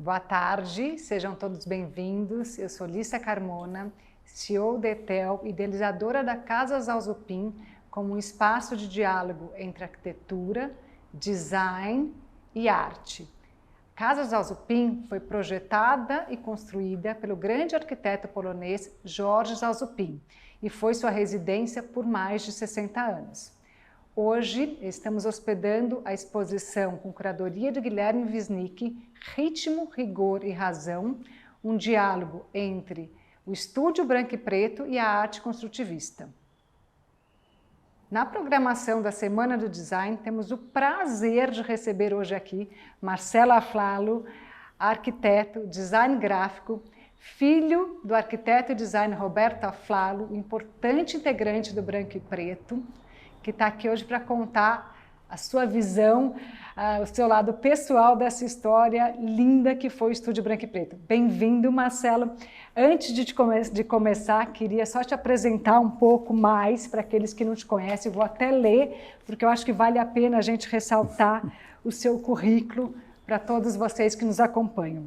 Boa tarde, sejam todos bem-vindos. Eu sou Lícia Carmona, CEO da ETEL, idealizadora da Casa Zalzupin, como um espaço de diálogo entre arquitetura, design e arte. Casa Zalzupin foi projetada e construída pelo grande arquiteto polonês George Zalzupin e foi sua residência por mais de 60 anos. Hoje estamos hospedando a exposição com curadoria de Guilherme Wisnik, Ritmo, Rigor e Razão, um diálogo entre o estúdio branco e preto e a arte construtivista. Na programação da Semana do Design, temos o prazer de receber hoje aqui Marcelo Aflalo, arquiteto, design gráfico, filho do arquiteto e design Roberto Aflalo, importante integrante do Branco e Preto, que está aqui hoje para contar a sua visão, o seu lado pessoal dessa história linda que foi o Estúdio Branco e Preto. Bem-vindo, Marcelo. Antes de começar, queria só te apresentar um pouco mais para aqueles que não te conhecem. Vou até ler, porque eu acho que vale a pena a gente ressaltar o seu currículo para todos vocês que nos acompanham.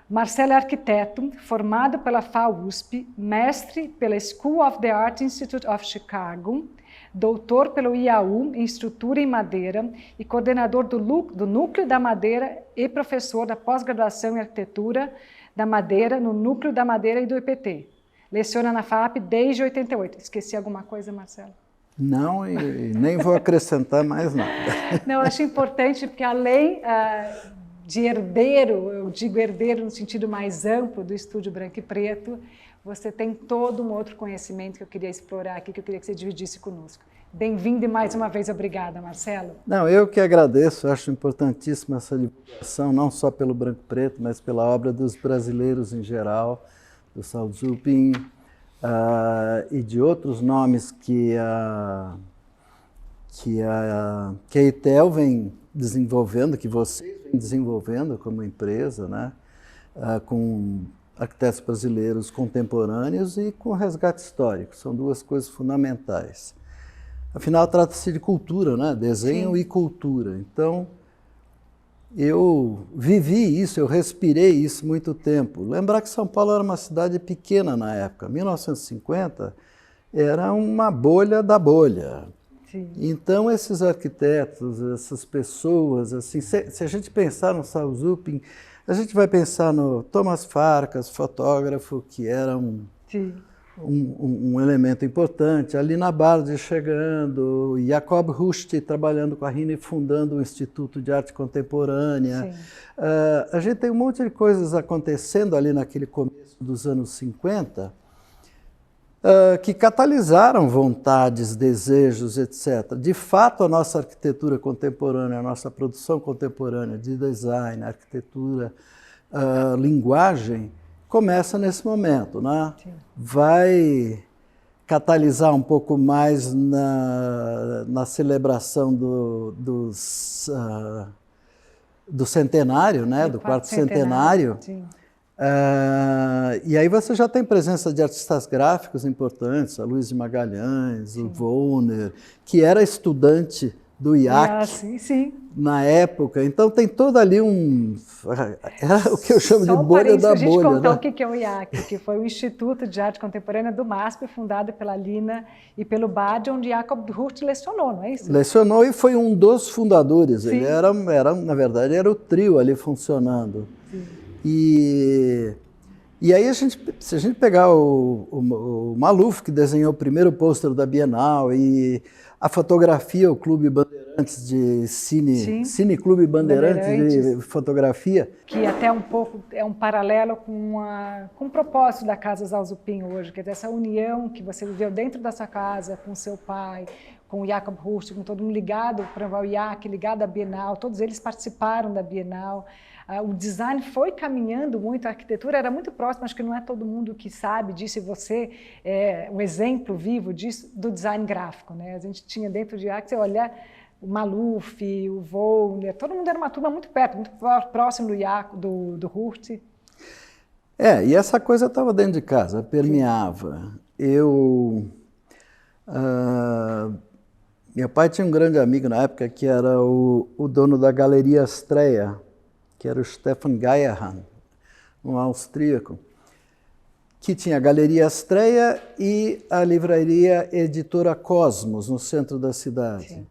Marcelo é arquiteto, formado pela FAUSP, mestre pela School of the Art Institute of Chicago, doutor pelo IAU em Estrutura em Madeira e coordenador do Núcleo da Madeira e professor da pós-graduação em Arquitetura da Madeira no Núcleo da Madeira e do IPT. Leciona na FAP desde 88. Esqueci alguma coisa, Marcelo? Não, e nem vou acrescentar mais nada. Não, eu acho importante porque além de herdeiro, eu digo herdeiro no sentido mais amplo do Estúdio Branco e Preto, você tem todo um outro conhecimento que eu queria explorar aqui, que eu queria que você dividisse conosco. Bem-vindo e mais uma vez obrigada, Marcelo. Não, eu que agradeço, acho importantíssima essa divulgação, não só pelo Branco e Preto, mas pela obra dos brasileiros em geral, do Zalzupin e de outros nomes que a ETEL vem desenvolvendo, que vocês vêm desenvolvendo como empresa, né? Com arquitetos brasileiros contemporâneos e com resgate histórico. São duas coisas fundamentais. Afinal, trata-se de cultura, né? Desenho Sim. E cultura. Então, eu vivi isso, eu respirei isso muito tempo. Lembrar que São Paulo era uma cidade pequena na época. 1950 era uma bolha da bolha. Sim. Então, esses arquitetos, essas pessoas, assim, se a gente pensar no Zalzupin, a gente vai pensar no Thomas Farkas, fotógrafo, que era um elemento importante, ali na Bardi chegando, Jakob Rust trabalhando com a Rini, fundando o Instituto de Arte Contemporânea. A gente tem um monte de coisas acontecendo ali naquele começo dos anos 50, que catalisaram vontades, desejos, etc. De fato, a nossa arquitetura contemporânea, a nossa produção contemporânea de design, arquitetura, linguagem, começa nesse momento, né? Vai catalisar um pouco mais na celebração do centenário, né? Do quarto centenário. Sim. E aí você já tem presença de artistas gráficos importantes, a Luiz de Magalhães, Sim. O Wollner, que era estudante do IAC na época. Então tem todo ali era o que eu chamo de bolha da bolha. Só a gente contar o que é o IAC, que foi o Instituto de Arte Contemporânea do MASP, fundado pela Lina e pelo Bad, onde Jakob Rust lecionou, não é isso? Lecionou e foi um dos fundadores. Sim. Ele era, na verdade, era o trio ali funcionando. Sim. E aí, se a gente pegar o Maluf, que desenhou o primeiro pôster da Bienal, e a fotografia, o Clube Bandeirantes de Cine Clube Bandeirantes de Fotografia. Que até um pouco é um paralelo com o propósito da Casa Zalzupin hoje, que é dessa união que você viveu dentro da sua casa, com seu pai, com o Jakob Rust, com todo mundo ligado para o IAC, ligado à Bienal, todos eles participaram da Bienal. O design foi caminhando muito, a arquitetura era muito próxima, acho que não é todo mundo que sabe disso, e você é um exemplo vivo disso, do design gráfico, né? A gente tinha dentro de IAC, você olha o Maluf, o Wollner, todo mundo era uma turma muito perto, muito próximo do IAC, do Rust. E essa coisa estava dentro de casa, permeava. Meu pai tinha um grande amigo na época que era o dono da Galeria Astreia, que era o Stefan Geierhahn, um austríaco, que tinha a Galeria Astreia e a livraria Editora Cosmos, no centro da cidade. Sim.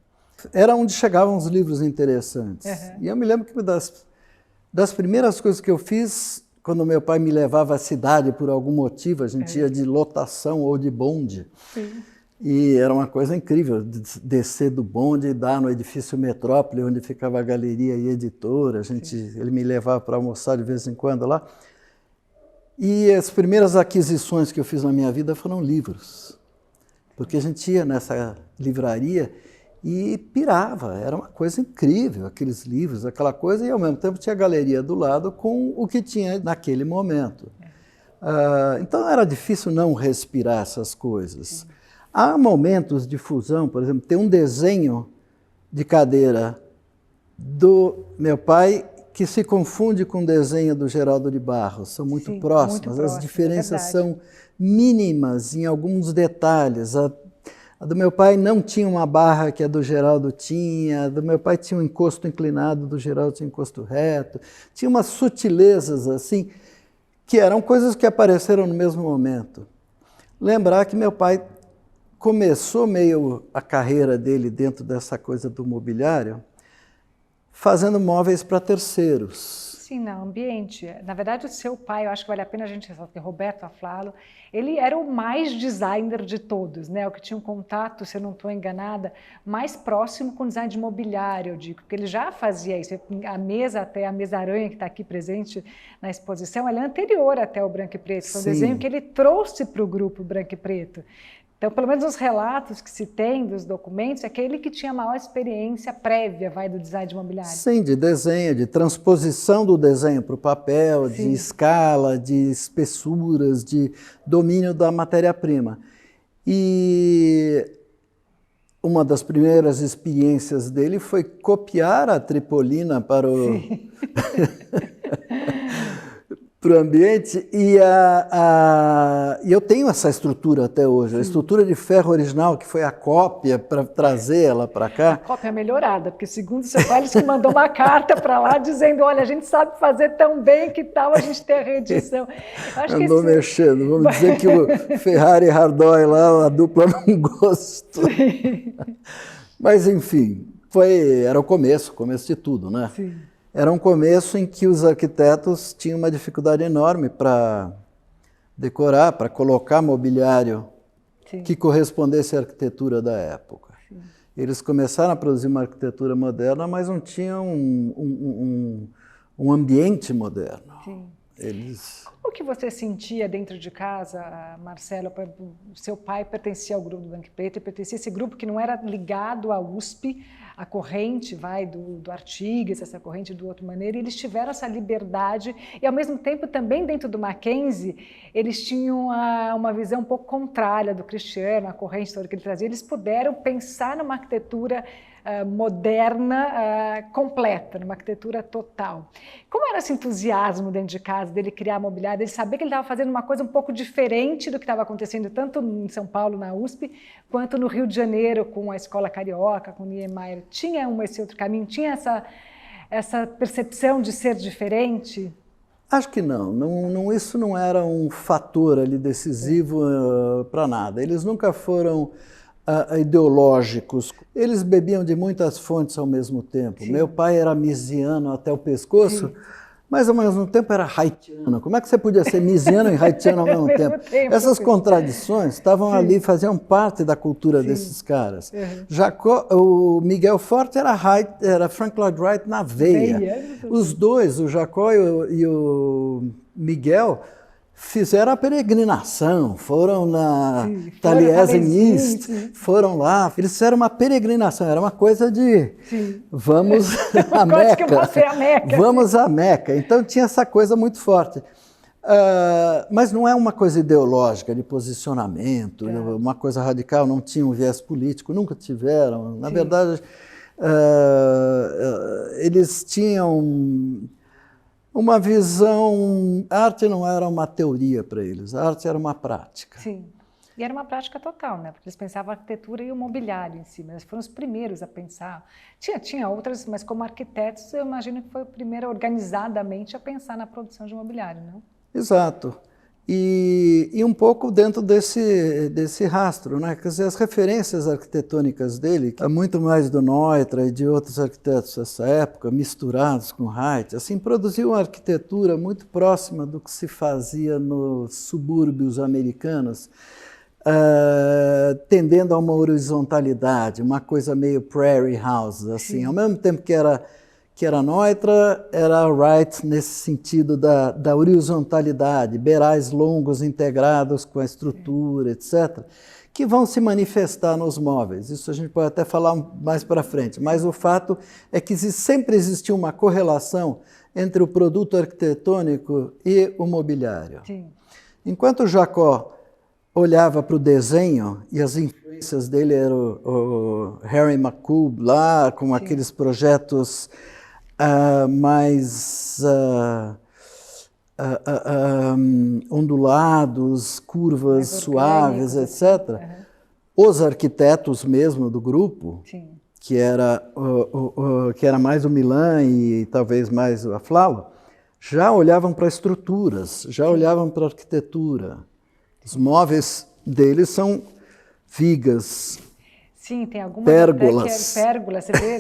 Era onde chegavam os livros interessantes. Uhum. E eu me lembro que uma das primeiras coisas que eu fiz, quando meu pai me levava à cidade por algum motivo, a gente ia de lotação ou de bonde. Sim. E era uma coisa incrível, descer do bonde e dar no edifício Metrópole, onde ficava a galeria e editora. Ele me levava para almoçar de vez em quando lá. E as primeiras aquisições que eu fiz na minha vida foram livros. Porque a gente ia nessa livraria e pirava, era uma coisa incrível, aqueles livros, aquela coisa, e ao mesmo tempo tinha a galeria do lado com o que tinha naquele momento. Então era difícil não respirar essas coisas. Sim. Há momentos de fusão, por exemplo, tem um desenho de cadeira do meu pai que se confunde com o desenho do Geraldo de Barros, são muito próximas, as diferenças são mínimas em alguns detalhes. A do meu pai não tinha uma barra que a do Geraldo tinha, a do meu pai tinha um encosto inclinado, do Geraldo tinha um encosto reto, tinha umas sutilezas assim, que eram coisas que apareceram no mesmo momento. Lembrar que meu pai começou meio a carreira dele dentro dessa coisa do mobiliário, fazendo móveis para terceiros. Sim, no ambiente. Na verdade, o seu pai, eu acho que vale a pena a gente ressaltar, Roberto Aflalo, ele era o mais designer de todos, né? O que tinha um contato, se eu não estou enganada, mais próximo com design de mobiliário, eu digo, porque ele já fazia isso. A mesa, até a mesa-aranha que está aqui presente na exposição, ela é anterior até ao Branco e Preto. Foi um desenho que ele trouxe para o grupo Branco e Preto. Então, pelo menos os relatos que se tem dos documentos, é aquele que tinha maior experiência prévia do design de mobiliário. Sim, de desenho, de transposição do desenho para o papel, de escala, de espessuras, de domínio da matéria-prima. E uma das primeiras experiências dele foi copiar a tripolina para o... para o ambiente, e eu tenho essa estrutura até hoje, a estrutura de ferro original, que foi a cópia para trazer ela para cá. A cópia melhorada, porque segundo o seu pai, ele mandou uma carta para lá dizendo, olha, a gente sabe fazer tão bem, que tal a gente ter a reedição. Andou mexendo, vamos dizer que o Ferrari e Hardoi lá, a dupla não gostou. Mas enfim, era o começo de tudo, né? Sim. Era um começo em que os arquitetos tinham uma dificuldade enorme para decorar, para colocar mobiliário que correspondesse à arquitetura da época. Sim. Eles começaram a produzir uma arquitetura moderna, mas não tinham um ambiente moderno. Sim. Como que você sentia dentro de casa, Marcelo? O seu pai pertencia ao grupo do Branco e Preto, e pertencia a esse grupo que não era ligado à USP, a corrente do Artigas, essa corrente do Outra Maneira, e eles tiveram essa liberdade, e ao mesmo tempo também dentro do Mackenzie, eles tinham uma visão um pouco contrária do Cristiano, a corrente toda que ele trazia, eles puderam pensar numa arquitetura moderna, completa, numa arquitetura total. Como era esse entusiasmo dentro de casa, dele criar mobiliário, dele saber que ele estava fazendo uma coisa um pouco diferente do que estava acontecendo tanto em São Paulo, na USP, quanto no Rio de Janeiro, com a Escola Carioca, com o Niemeyer? Tinha esse outro caminho? Tinha essa percepção de ser diferente? Acho que não. Isso não era um fator ali decisivo para nada. Eles nunca foram ideológicos. Eles bebiam de muitas fontes ao mesmo tempo. Sim. Meu pai era misiano até o pescoço, mas ao mesmo tempo era haitiano. Como é que você podia ser misiano e haitiano ao mesmo tempo? Essas contradições estavam ali, faziam parte da cultura desses caras. O Miguel Forte era Frank Lloyd Wright na veia. Os dois, o Jacó e o Miguel, fizeram a peregrinação, foram na Taliesin, foram lá, eles fizeram uma peregrinação, era uma coisa de vamos à Meca, vamos à Meca. Então tinha essa coisa muito forte. Mas não é uma coisa ideológica, de posicionamento, uma coisa radical, não tinha um viés político, nunca tiveram. Na verdade, eles tinham uma visão... A arte não era uma teoria para eles, a arte era uma prática. Sim. E era uma prática total, né? Porque eles pensavam a arquitetura e o mobiliário em si, mas foram os primeiros a pensar. Tinha outras, mas como arquitetos, eu imagino que foi o primeiro organizadamente a pensar na produção de mobiliário, não? Exato. E um pouco dentro desse rastro, né? Quer dizer, as referências arquitetônicas dele, que é muito mais do Neutra e de outros arquitetos dessa época, misturados com Wright, assim, produziu uma arquitetura muito próxima do que se fazia nos subúrbios americanos, tendendo a uma horizontalidade, uma coisa meio prairie house, assim. Sim. Ao mesmo tempo que era Neutra, era Wright nesse sentido da horizontalidade, beirais longos integrados com a estrutura, etc., que vão se manifestar nos móveis. Isso a gente pode até falar mais para frente, mas o fato é que sempre existiu uma correlação entre o produto arquitetônico e o mobiliário. Sim. Enquanto o Jacot olhava para o desenho, e as influências dele eram o Harry McCobb lá, com Sim. aqueles projetos mais ondulados, curvas suaves, etc. Uhum. Os arquitetos mesmo do grupo, Sim. que era mais o Milan e talvez mais a Flau, já olhavam para estruturas, já Sim. olhavam para a arquitetura. Os móveis deles são vigas. Sim, tem algumas pérgolas. Até que pérgolas, você vê,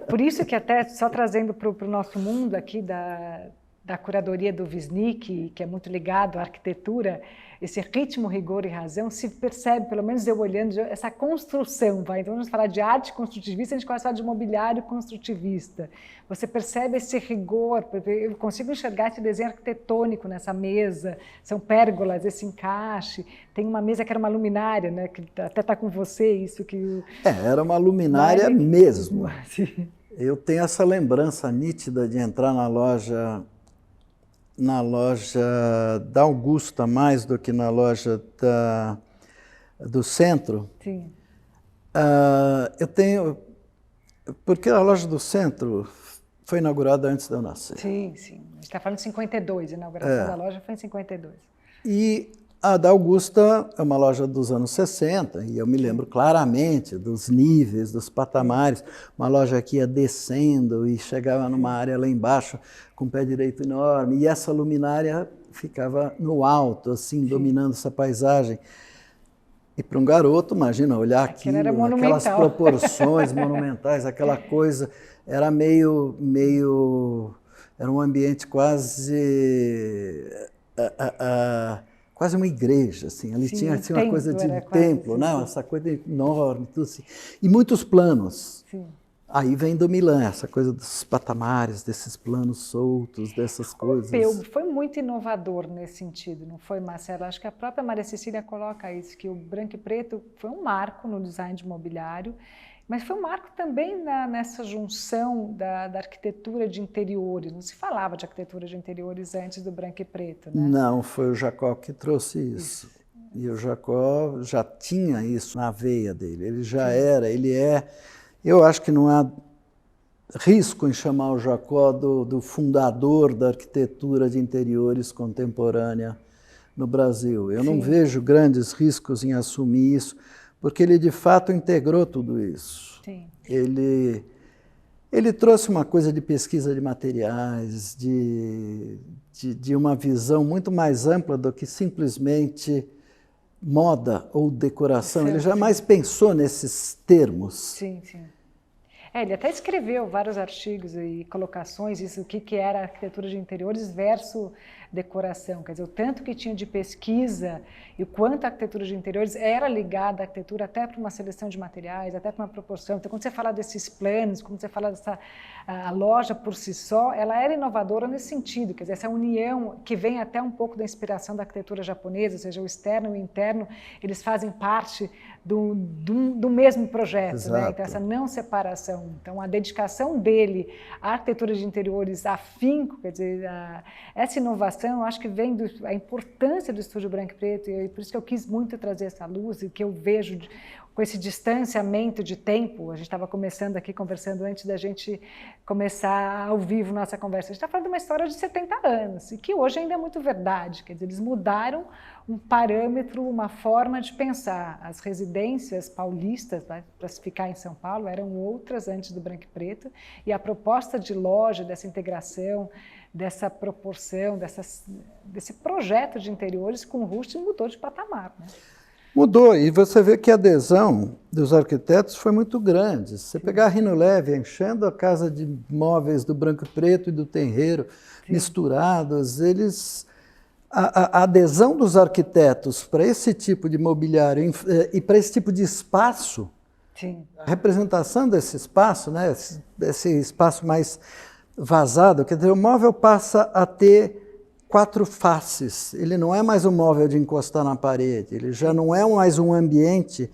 por isso que até, só trazendo para o nosso mundo aqui da curadoria do Wisnik, que é muito ligado à arquitetura, esse ritmo, rigor e razão, se percebe, pelo menos eu olhando, essa construção, vai. Então vamos falar de arte construtivista, a gente começa a falar de mobiliário construtivista. Você percebe esse rigor, eu consigo enxergar esse desenho arquitetônico nessa mesa, são pérgolas, esse encaixe, tem uma mesa que era uma luminária, né, que até está com você, isso que... era uma luminária mesmo. Sim. Eu tenho essa lembrança nítida de entrar na loja da Augusta, mais do que na loja do centro. Sim. Eu tenho... Porque a loja do centro foi inaugurada antes de eu nascer. Sim, sim. A gente está falando de 52, a inauguração da loja foi em 52. E a da Augusta é uma loja dos anos 60, e eu me lembro claramente dos níveis, dos patamares. Uma loja que ia descendo e chegava numa área lá embaixo com um pé direito enorme, e essa luminária ficava no alto, assim, dominando essa paisagem. E para um garoto, imagina, olhar aquilo, aquelas proporções monumentais, aquela coisa, era era um ambiente quase uma igreja, assim. Ali tinha assim, uma coisa de templo, né? Essa coisa enorme, tudo assim. E muitos planos. Sim. Aí vem do Milan, essa coisa dos patamares, desses planos soltos, dessas coisas. O Pelbo foi muito inovador nesse sentido, não foi, Marcelo? Acho que a própria Maria Cecília coloca isso, que o branco e preto foi um marco no design de mobiliário, mas foi um marco também nessa junção da arquitetura de interiores. Não se falava de arquitetura de interiores antes do branco e preto, né? Não, foi o Jacot que trouxe isso. E o Jacot já tinha isso na veia dele. Ele é... Eu acho que não há risco em chamar o Jacot do fundador da arquitetura de interiores contemporânea no Brasil. Eu não vejo grandes riscos em assumir isso, porque ele de fato integrou tudo isso. Sim. Ele trouxe uma coisa de pesquisa de materiais, de uma visão muito mais ampla do que simplesmente moda ou decoração. Ele jamais pensou nesses termos. Sim, sim. Ele até escreveu vários artigos e colocações, isso, o que era arquitetura de interiores versus decoração, quer dizer, o tanto que tinha de pesquisa e o quanto a arquitetura de interiores era ligada à arquitetura até para uma seleção de materiais, até para uma proporção. Então, quando você fala desses planos, quando você fala dessa a loja por si só, ela era inovadora nesse sentido, quer dizer, essa união que vem até um pouco da inspiração da arquitetura japonesa, ou seja, o externo e o interno, eles fazem parte do mesmo projeto, né? Então, essa não separação. Então, a dedicação dele à arquitetura de interiores afinco, quer dizer, essa inovação, eu acho que vem da importância do estúdio branco e preto, e por isso que eu quis muito trazer essa luz, e que eu vejo com esse distanciamento de tempo. A gente estava começando aqui, conversando antes da gente começar ao vivo nossa conversa. A gente está falando de uma história de 70 anos, e que hoje ainda é muito verdade. Quer dizer, eles mudaram um parâmetro, uma forma de pensar. As residências paulistas, para se ficar em São Paulo, eram outras antes do branco e preto, e a proposta de loja, dessa integração, dessa proporção, desse projeto de interiores com o rústico mudou de patamar, né? Mudou, e você vê que a adesão dos arquitetos foi muito grande. Se você pegar a Rino Leve enchendo a casa de móveis do branco e preto e do terreiro, sim, misturados, a adesão dos arquitetos para esse tipo de mobiliário e para esse tipo de espaço, sim, a representação desse espaço, né, esse espaço mais vazado, quer dizer, o móvel passa a ter 4 faces. Ele não é mais um móvel de encostar na parede, ele já não é mais um ambiente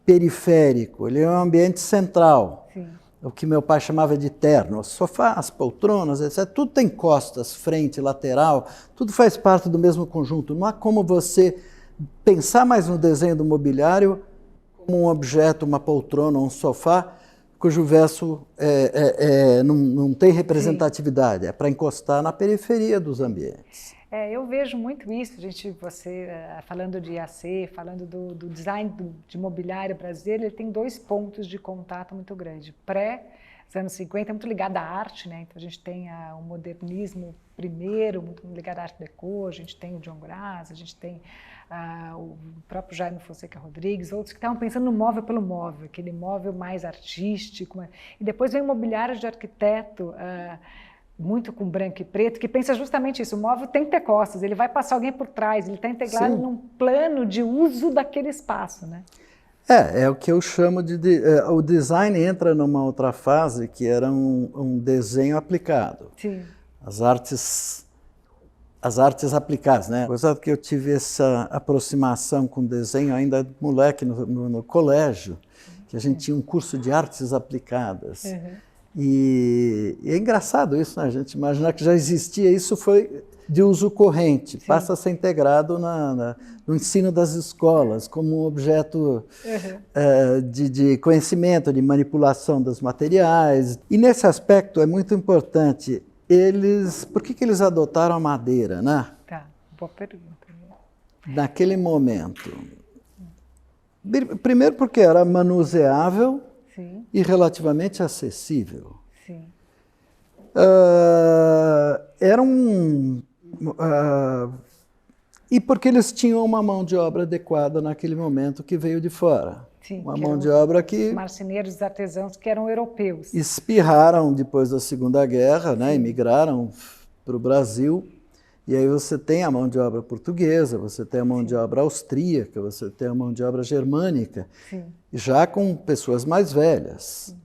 periférico, ele é um ambiente central. Sim. O que meu pai chamava de terno. Os sofás, poltronas, etc. Tudo tem costas, frente, lateral, tudo faz parte do mesmo conjunto. Não há como você pensar mais no desenho do mobiliário como um objeto, uma poltrona, um sofá, cujo verso não tem representatividade, sim, é para encostar na periferia dos ambientes. Eu vejo muito isso, você falando de IAC, falando do design de mobiliário brasileiro, ele tem 2 pontos de contato muito grandes. Os anos 50 é muito ligado à arte, né? Então a gente tem o modernismo primeiro, muito ligado à Art Deco, a gente tem o John Graz, a gente tem o próprio Jaime Fonseca Rodrigues, outros que estavam pensando no móvel pelo móvel, aquele móvel mais artístico. E depois vem o mobiliário de arquiteto, muito com branco e preto, que pensa justamente isso, o móvel tem que ter costas, ele vai passar alguém por trás, ele está integrado, sim, num plano de uso daquele espaço, né? É o que eu chamo o design entra numa outra fase, que era um desenho aplicado. Sim. As artes aplicadas, né? Apesar que eu tive essa aproximação com desenho ainda moleque no colégio, que a gente tinha um curso de artes aplicadas. Uhum. E é engraçado isso, né? A gente imaginar que já existia, isso foi de uso corrente, sim, passa a ser integrado no ensino das escolas, como um objeto, uhum, de conhecimento, de manipulação dos materiais. E nesse aspecto é muito importante, por que eles adotaram a madeira, né? Tá, boa pergunta. Naquele momento. Primeiro porque era manuseável, sim, e relativamente acessível. Sim. E porque eles tinham uma mão de obra adequada naquele momento que veio de fora. Sim, uma mão de obra que... marceneiros, os artesãos que eram europeus. Espirraram depois da Segunda Guerra, né, emigraram para o Brasil. E aí você tem a mão de obra portuguesa, você tem a mão, sim, de obra austríaca, você tem a mão de obra germânica, sim, já com pessoas mais velhas. Sim.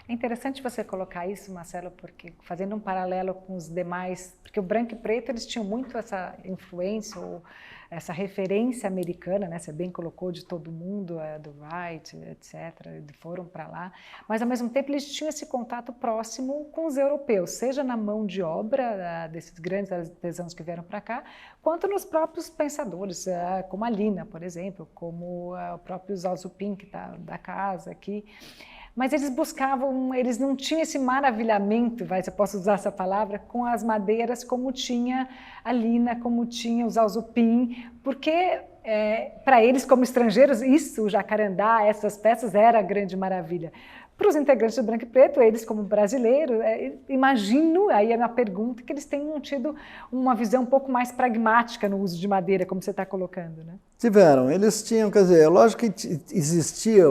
É interessante você colocar isso, Marcelo, porque fazendo um paralelo com os demais, porque o branco e preto eles tinham muito essa influência ou essa referência americana, né? Você bem colocou, de todo mundo, do Wright, etc., foram para lá, mas ao mesmo tempo eles tinham esse contato próximo com os europeus, seja na mão de obra desses grandes artesãos que vieram para cá, quanto nos próprios pensadores, como a Lina, por exemplo, como o próprio Zalzupin, que está da casa aqui. Mas eles buscavam, eles não tinham esse maravilhamento, se eu posso usar essa palavra, com as madeiras como tinha a Lina, como tinha o Zalzupin, porque para eles como estrangeiros, isso, o jacarandá, essas peças, era a grande maravilha. Para os integrantes do branco e preto, eles como brasileiros, imagino, aí é a minha pergunta, que eles tenham tido uma visão um pouco mais pragmática no uso de madeira, como você está colocando, né? Tiveram, eles tinham, quer dizer, é lógico que existia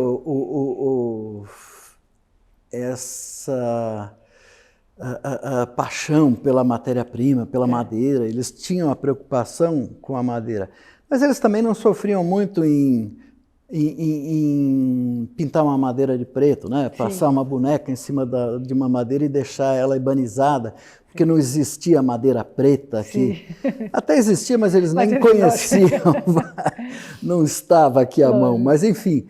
essa a paixão pela matéria-prima, pela madeira, eles tinham a preocupação com a madeira, mas eles também não sofriam muito em pintar uma madeira de preto, né? Passar, sim, uma boneca em cima de uma madeira e deixar ela ebanizada, porque não existia madeira preta aqui. Sim. Até existia, mas eles nem conheciam, não estava aqui à mão, mas enfim.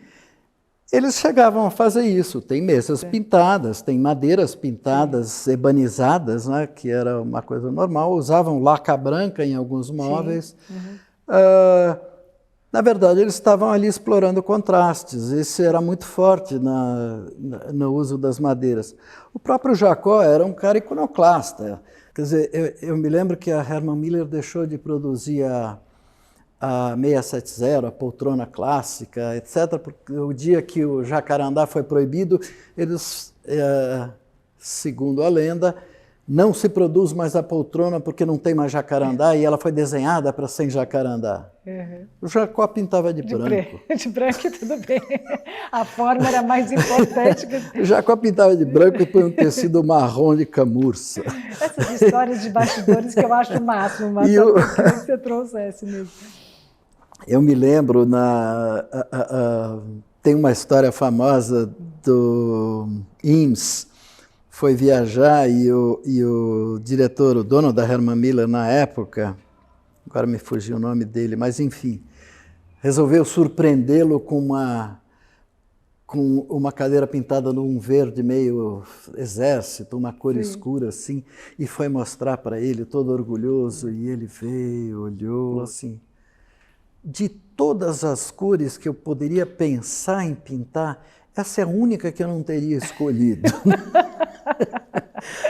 Eles chegavam a fazer isso, tem mesas, sim, pintadas, tem madeiras pintadas, sim, ebanizadas, né, que era uma coisa normal, usavam laca branca em alguns móveis. Uhum. Na verdade, eles estavam ali explorando contrastes, esse era muito forte no uso das madeiras. O próprio Jacó era um cara iconoclasta, quer dizer, eu me lembro que a Herman Miller deixou de produzir a 670, a poltrona clássica, etc., porque o dia que o jacarandá foi proibido, eles, segundo a lenda, não se produz mais a poltrona porque não tem mais jacarandá e ela foi desenhada para sem jacarandá. Uhum. O Jacó pintava de branco. De branco, tudo bem. A forma era mais importante. O Jacó pintava de branco e põe um tecido marrom de camurça. Essas histórias de bastidores que eu acho o máximo, mas eu queria que você trouxesse mesmo. Eu me lembro, tem uma história famosa do Eames, foi viajar e o diretor, o dono da Herman Miller na época, agora me fugiu o nome dele, mas enfim, resolveu surpreendê-lo com uma cadeira pintada num verde meio exército, uma cor escura assim, e foi mostrar para ele, todo orgulhoso, e ele veio, olhou assim, de todas as cores que eu poderia pensar em pintar, essa é a única que eu não teria escolhido.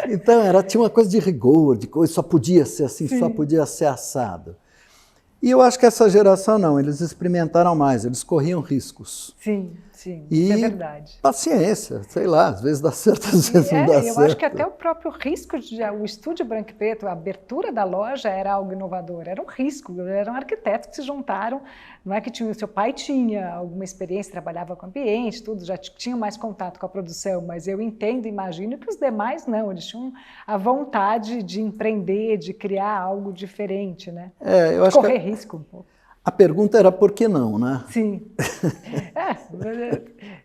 Então, tinha uma coisa de rigor, de coisa, só podia ser assim, só podia ser assado. E eu acho que essa geração não, eles experimentaram mais, eles corriam riscos. Sim, isso é verdade. Paciência, sei lá, às vezes dá certo, às vezes não dá certo. Eu acho que até o próprio risco, o estúdio Branco e Preto, a abertura da loja era algo inovador, era um risco, eram arquitetos que se juntaram, não é que o seu pai tinha alguma experiência, trabalhava com ambiente, tudo, já tinha mais contato com a produção, mas eu entendo, imagino que os demais não, eles tinham a vontade de empreender, de criar algo diferente, né? Eu acho correr risco um pouco. A pergunta era por que não, né? Sim.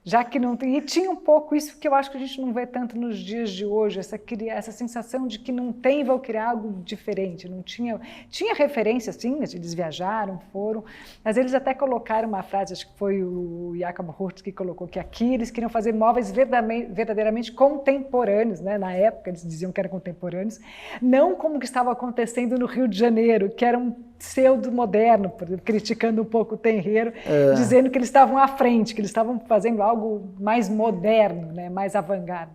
Já que não tem... E tinha um pouco isso que eu acho que a gente não vê tanto nos dias de hoje, essa sensação de que não tem, vou criar algo diferente. Não tinha referência, sim, eles viajaram, foram, mas eles até colocaram uma frase, acho que foi o Jacob Hurst que colocou, que aqui eles queriam fazer móveis verdadeiramente contemporâneos, né? Na época eles diziam que eram contemporâneos, não como que estava acontecendo no Rio de Janeiro, que era um pseudo-moderno, criticando um pouco o terreiro, dizendo que eles estavam à frente, que eles estavam fazendo algo mais moderno, né, mais avant-garde.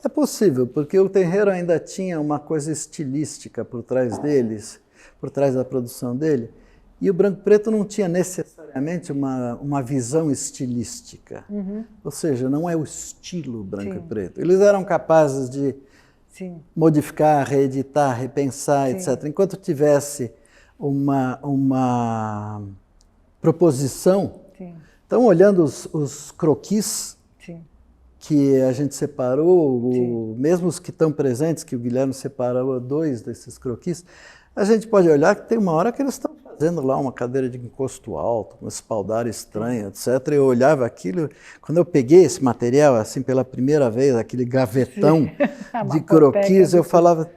É possível, porque o terreiro ainda tinha uma coisa estilística por trás deles, por trás da produção dele, e o Branco e Preto não tinha necessariamente uma visão estilística. Uhum. Ou seja, não é o estilo Branco e Preto. Eles eram capazes de modificar, reeditar, repensar, etc. Enquanto tivesse uma proposição. Então, olhando os croquis que a gente separou, mesmo os que estão presentes, que o Guilherme separou 2 desses croquis, a gente pode olhar que tem uma hora que eles estão fazendo lá uma cadeira de encosto alto, uma espaldar estranha, etc. Eu olhava aquilo, quando eu peguei esse material, assim, pela primeira vez, aquele gavetão de croquis, eu falava,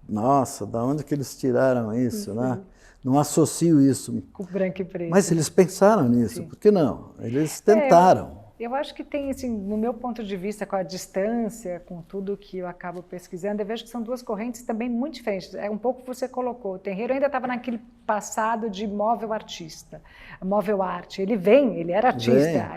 nossa, da onde que eles tiraram isso, né? Não associo isso. Com branco e preto. Mas eles pensaram nisso, por que não? Eles tentaram. Eu acho que tem, assim, no meu ponto de vista, com a distância, com tudo que eu acabo pesquisando, eu vejo que são 2 correntes também muito diferentes. É um pouco o que você colocou. O terreiro ainda estava naquele passado de móvel artista, móvel arte. Ele era artista.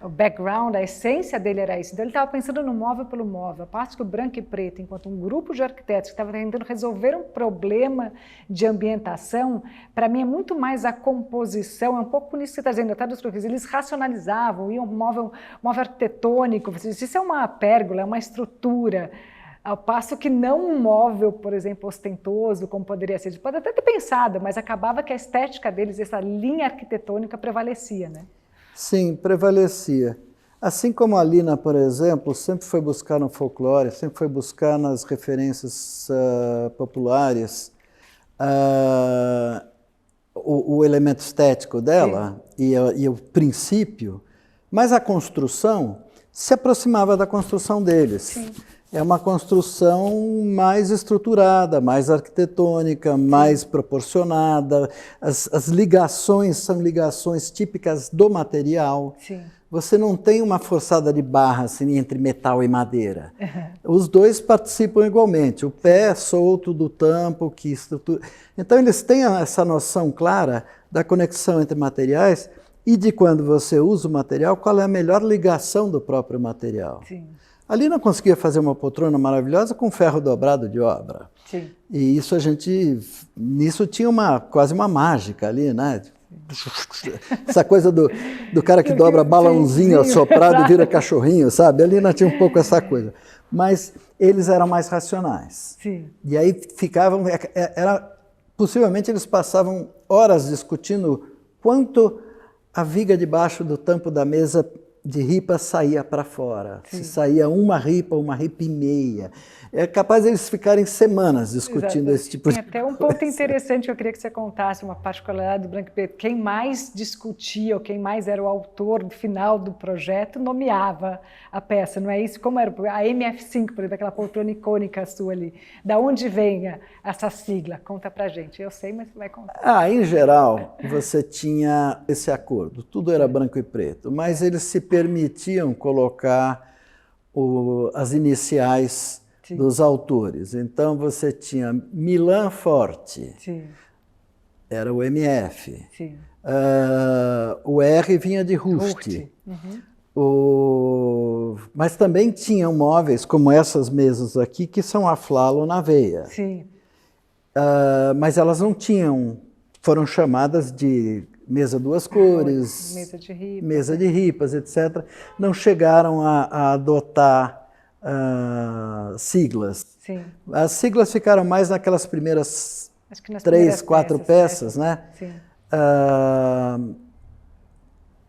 O background, a essência dele era isso. Então ele estava pensando no móvel pelo móvel. A parte que o Branco e Preto, enquanto um grupo de arquitetos que estava tentando resolver um problema de ambientação, para mim é muito mais a composição, é um pouco nisso que você está dizendo, até dos croquis. Eles racionalizavam, iam móvel arquitetônico, isso é uma pérgola, é uma estrutura, ao passo que não um móvel, por exemplo, ostentoso, como poderia ser, pode até ter pensado, mas acabava que a estética deles, essa linha arquitetônica prevalecia, né? Sim, prevalecia. Assim como a Lina, por exemplo, sempre foi buscar no folclore, sempre foi buscar nas referências populares o elemento estético dela e o princípio. Mas a construção se aproximava da construção deles. Sim. É uma construção mais estruturada, mais arquitetônica, mais proporcionada. As ligações são ligações típicas do material. você não tem uma forçada de barra assim, entre metal e madeira. Os dois participam igualmente. O pé solto do tampo, que estrutura. Então, eles têm essa noção clara da conexão entre materiais e de quando você usa o material, qual é a melhor ligação do próprio material. Sim. Ali não conseguia fazer uma poltrona maravilhosa com ferro dobrado de obra. Sim. E isso nisso tinha quase uma mágica ali, né? Essa coisa do cara que dobra balãozinho assoprado e vira cachorrinho, sabe? Ali não tinha um pouco essa coisa. Mas eles eram mais racionais. Sim. E aí ficavam... possivelmente eles passavam horas discutindo quanto a viga debaixo do tampo da mesa de ripa saía para fora. Sim. Se saía uma ripa e meia. É capaz de eles ficarem semanas discutindo esse tipo de coisa. Tem até um ponto interessante que eu queria que você contasse, uma particularidade do Branco e Preto. Quem mais discutia, ou quem mais era o autor final do projeto, nomeava a peça, não é isso? Como era a MF5, por exemplo, aquela poltrona icônica sua ali. Da onde vem essa sigla? Conta pra gente. Eu sei, mas você vai contar. Em geral, você tinha esse acordo. Tudo era branco e preto, mas eles se permitiam colocar as iniciais dos autores. Então, você tinha Milan Forte, sim, era o MF. Sim. O R vinha de Rust. Uhum. Mas também tinham móveis, como essas mesas aqui, que são a Flalo na veia. Sim. Mas elas não foram chamadas de mesa duas cores, mesa de ripas, etc. Não chegaram a adotar siglas. Sim. As siglas ficaram mais naquelas primeiras 3, 4 peças, né? Sim.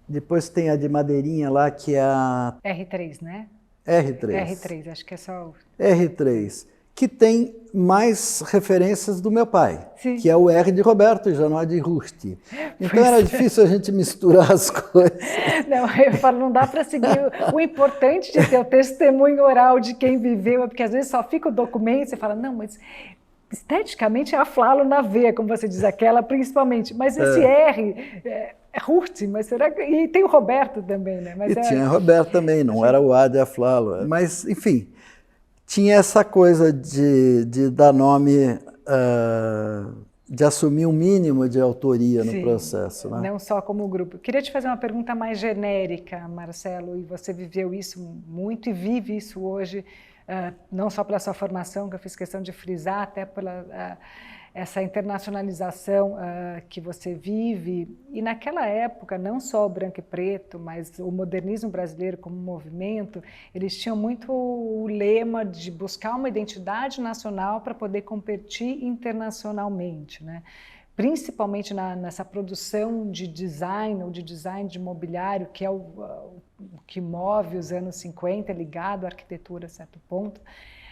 Depois tem a de madeirinha lá, que é a... R3, né? R3, acho que é só... R3, que tem mais referências do meu pai, sim, que é o R de Roberto e já não é de Rust. Então era difícil a gente misturar as coisas. Não, eu falo, não dá para seguir. O importante de ter o testemunho oral de quem viveu, é porque às vezes só fica o documento e você fala, não, mas esteticamente é a Flalo na veia, como você diz, aquela principalmente. Mas esse R é Rust, mas será que... E tem o Roberto também, né? Mas tinha o Roberto também, não era o A de a Flalo. Mas, enfim... Tinha essa coisa de dar nome, de assumir um mínimo de autoria no processo. Né? Não só como grupo. Queria te fazer uma pergunta mais genérica, Marcelo, e você viveu isso muito e vive isso hoje, não só pela sua formação, que eu fiz questão de frisar, até pela essa internacionalização que você vive. E naquela época, não só o branco e preto, mas o modernismo brasileiro como movimento, eles tinham muito o lema de buscar uma identidade nacional para poder competir internacionalmente, né? Principalmente nessa produção de design ou de design de mobiliário, que é o que move os anos 50, ligado à arquitetura a certo ponto.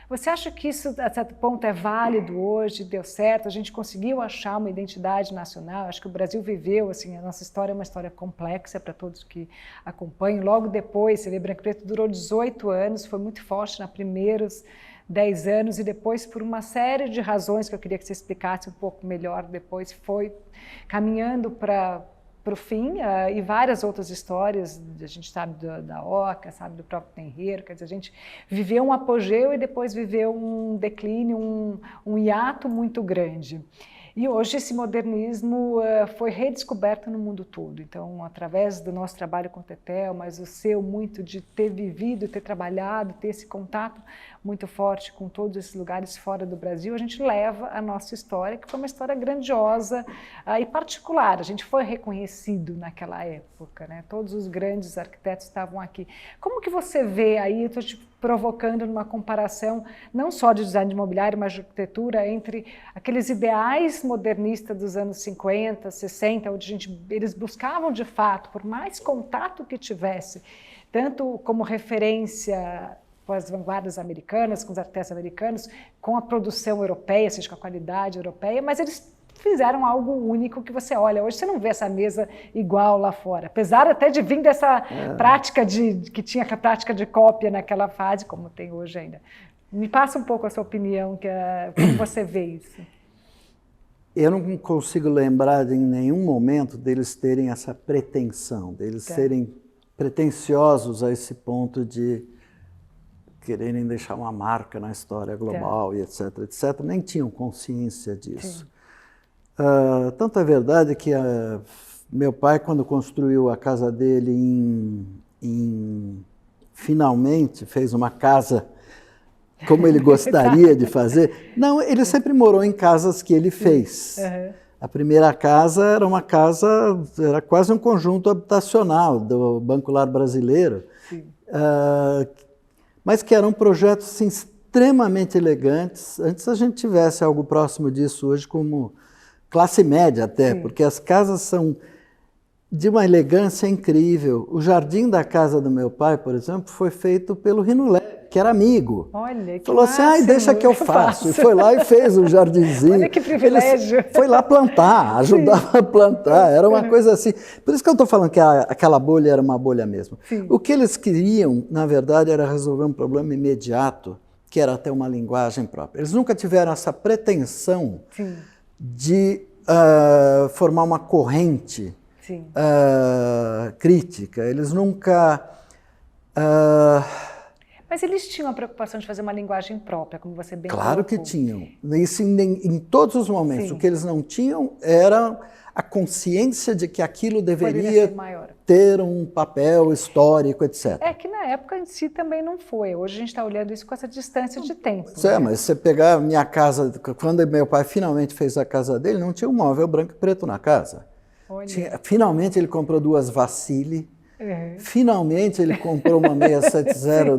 Você acha que isso, a certo ponto, é válido hoje, deu certo, a gente conseguiu achar uma identidade nacional? Acho que o Brasil viveu, assim, a nossa história é uma história complexa para todos que acompanham. Logo depois, você vê, Branco e Preto durou 18 anos, foi muito forte nos primeiros 10 anos e depois, por uma série de razões que eu queria que você explicasse um pouco melhor, depois foi caminhando para o fim, e várias outras histórias, a gente sabe da Oca, sabe do próprio Tenreiro, quer dizer, a gente viveu um apogeu e depois viveu um declínio, um hiato muito grande. E hoje esse modernismo foi redescoberto no mundo todo. Então, através do nosso trabalho com o Tetel, mas o seu muito de ter vivido, ter trabalhado, ter esse contato muito forte com todos esses lugares fora do Brasil, a gente leva a nossa história, que foi uma história grandiosa e particular. A gente foi reconhecido naquela época, né? Todos os grandes arquitetos estavam aqui. Como que você vê aí, estou te provocando numa comparação não só de design de imobiliário, mas de arquitetura, entre aqueles ideais modernistas dos anos 50, 60, onde eles buscavam de fato, por mais contato que tivesse, tanto como referência com as vanguardas americanas, com os arquitetos americanos, com a produção europeia, seja com a qualidade europeia, mas eles fizeram algo único que você olha. Hoje você não vê essa mesa igual lá fora, apesar até de vir dessa prática que tinha a prática de cópia naquela fase, como tem hoje ainda. Me passa um pouco a sua opinião, como você vê isso. Eu não consigo lembrar de em nenhum momento deles terem essa pretensão, deles serem pretensiosos a esse ponto de quererem deixar uma marca na história global e etc, etc, nem tinham consciência disso. Tanto é verdade que meu pai, quando construiu a casa dele finalmente fez uma casa como ele gostaria de fazer. Não, ele sempre morou em casas que ele fez. A primeira casa era quase um conjunto habitacional do Banco Lar Brasileiro, mas que eram projetos assim, extremamente elegantes. Antes a gente tivesse algo próximo disso hoje como classe média até, porque as casas são de uma elegância incrível. O jardim da casa do meu pai, por exemplo, foi feito pelo Rino Leve, que era amigo. Olha, que falou assim, deixa que eu faço. E foi lá e fez um jardinzinho. Olha que privilégio. Ele foi lá plantar, ajudava a plantar. Era uma coisa assim. Por isso que eu estou falando que aquela bolha era uma bolha mesmo. O que eles queriam, na verdade, era resolver um problema imediato, que era ter uma linguagem própria. Eles nunca tiveram essa pretensão de formar uma corrente crítica. Eles nunca... Mas eles tinham a preocupação de fazer uma linguagem própria, como você bem Claro colocou. que tinham. Isso em todos os momentos. O que eles não tinham era a consciência de que aquilo deveria ter um papel histórico, etc. É que na época em si também não foi. Hoje a gente está olhando isso com essa distância de tempo. Mas você pegar a minha casa, quando meu pai finalmente fez a casa dele, não tinha um móvel branco e preto na casa. Finalmente ele comprou 2 Vassili. Finalmente ele comprou uma 670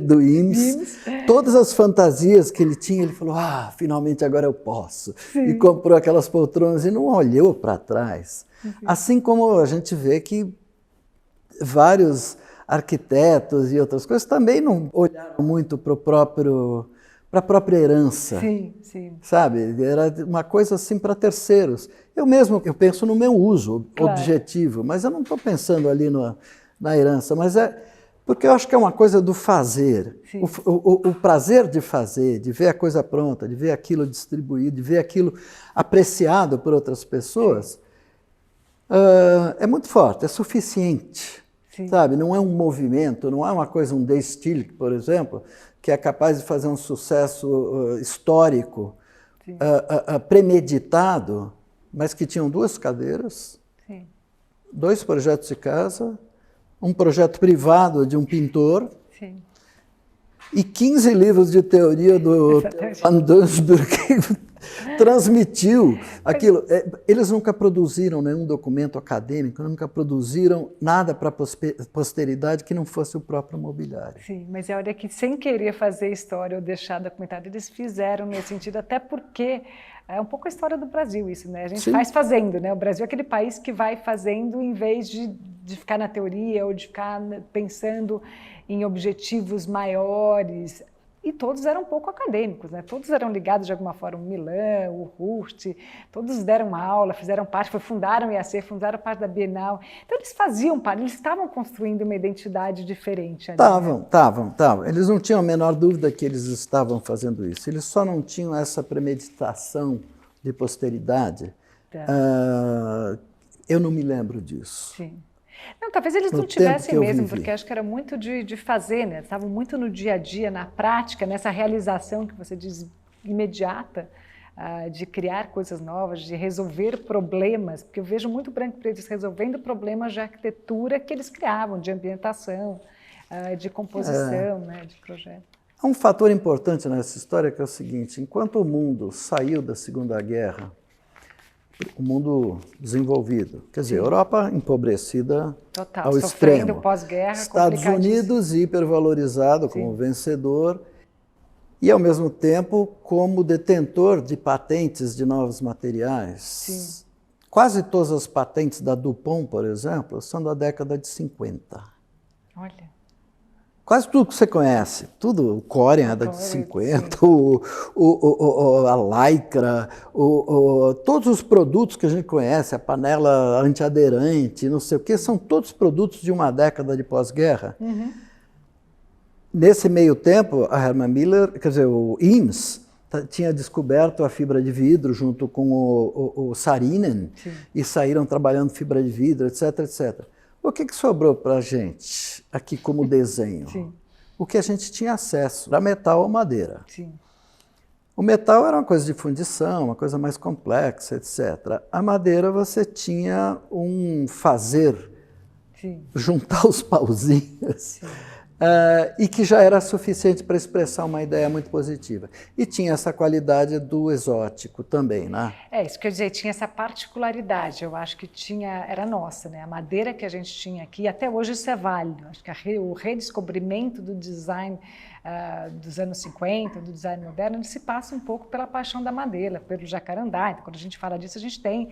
do IMSS. Todas as fantasias que ele tinha, ele falou, finalmente agora eu posso. E comprou aquelas poltronas e não olhou para trás. Assim como a gente vê que vários arquitetos e outras coisas também não olharam muito para a própria herança. Sabe? Era uma coisa assim para terceiros. Eu penso no meu uso objetivo, mas eu não estou pensando ali na herança, mas porque eu acho que é uma coisa do fazer. O prazer de fazer, de ver a coisa pronta, de ver aquilo distribuído, de ver aquilo apreciado por outras pessoas, é muito forte, é suficiente. Sabe? Não é um movimento, não é uma coisa, um De Stijl, por exemplo, que é capaz de fazer um sucesso histórico, premeditado, mas que tinham 2 cadeiras, 2 projetos de casa, um projeto privado de um pintor e 15 livros de teoria do Van Doesburg que transmitiu aquilo. Eles nunca produziram nenhum documento acadêmico, nunca produziram nada para a posteridade que não fosse o próprio mobiliário. Mas olha que sem querer fazer história ou deixar documentado, eles fizeram nesse sentido, até porque é um pouco a história do Brasil isso, né? A gente faz fazendo, né? O Brasil é aquele país que vai fazendo em vez de ficar na teoria ou de ficar pensando em objetivos maiores. E todos eram um pouco acadêmicos, né? Todos eram ligados de alguma forma, o Milan, o Hurt, todos deram aula, fizeram parte, fundaram o IAC, fundaram parte da Bienal. Então eles faziam parte, eles estavam construindo uma identidade diferente. Estavam. Eles não tinham a menor dúvida que eles estavam fazendo isso. Eles só não tinham essa premeditação de posteridade. Eu não me lembro disso. Não, talvez eles não tivessem mesmo, porque acho que era muito de fazer, né? Estavam muito no dia a dia, na prática, nessa realização que você diz imediata, de criar coisas novas, de resolver problemas, porque eu vejo muito branco e preto resolvendo problemas de arquitetura que eles criavam, de ambientação, de composição, né, de projeto. Há um fator importante nessa história que é o seguinte, enquanto o mundo saiu da Segunda Guerra, o mundo desenvolvido, quer dizer, Europa empobrecida ao extremo, Estados Unidos hipervalorizado como vencedor e, ao mesmo tempo, como detentor de patentes de novos materiais. Quase todas as patentes da DuPont, por exemplo, são da década de 50. Olha. Quase tudo que você conhece, tudo, o Corian é da de 50, a Lycra, todos os produtos que a gente conhece, a panela antiaderente, não sei o quê, são todos produtos de uma década de pós-guerra. Nesse meio tempo, a Herman Miller, quer dizer, o IMSS, tinha descoberto a fibra de vidro junto com o Saarinen e saíram trabalhando fibra de vidro, etc, etc. O que sobrou para a gente aqui como desenho? Sim. O que a gente tinha acesso, era metal ou madeira. Sim. O metal era uma coisa de fundição, uma coisa mais complexa, etc. A madeira você tinha um fazer, Sim. juntar os pauzinhos, e que já era suficiente para expressar uma ideia muito positiva. E tinha essa qualidade do exótico também, né? Isso quer dizer, tinha essa particularidade, eu acho que era nossa, né? A madeira que a gente tinha aqui, até hoje isso é válido. Acho que o redescobrimento do design dos anos 50, do design moderno, ele se passa um pouco pela paixão da madeira, pelo jacarandá. Então, quando a gente fala disso, a gente tem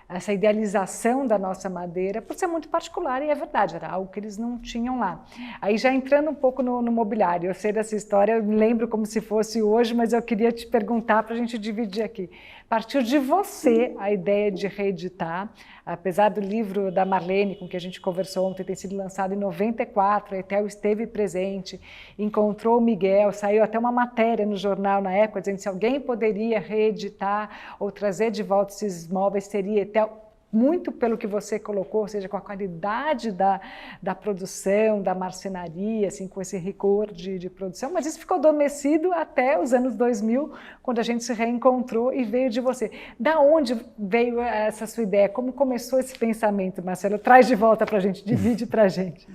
essa idealização da nossa madeira, por ser muito particular, e é verdade, era algo que eles não tinham lá. Aí já entrando um pouco no mobiliário, eu sei dessa história, eu me lembro como se fosse hoje, mas eu queria te perguntar para a gente dividir aqui. Partiu de você a ideia de reeditar, apesar do livro da Marlene, com que a gente conversou ontem, ter sido lançado em 94, a Etel esteve presente, encontrou o Miguel, saiu até uma matéria no jornal na época, dizendo que se alguém poderia reeditar ou trazer de volta esses móveis, seria Etel. Muito pelo que você colocou, ou seja, com a qualidade da produção, da marcenaria, assim, com esse rigor de produção, mas isso ficou adormecido até os anos 2000, quando a gente se reencontrou e veio de você. Da onde veio essa sua ideia? Como começou esse pensamento, Marcelo? Traz de volta para a gente, divide para a gente.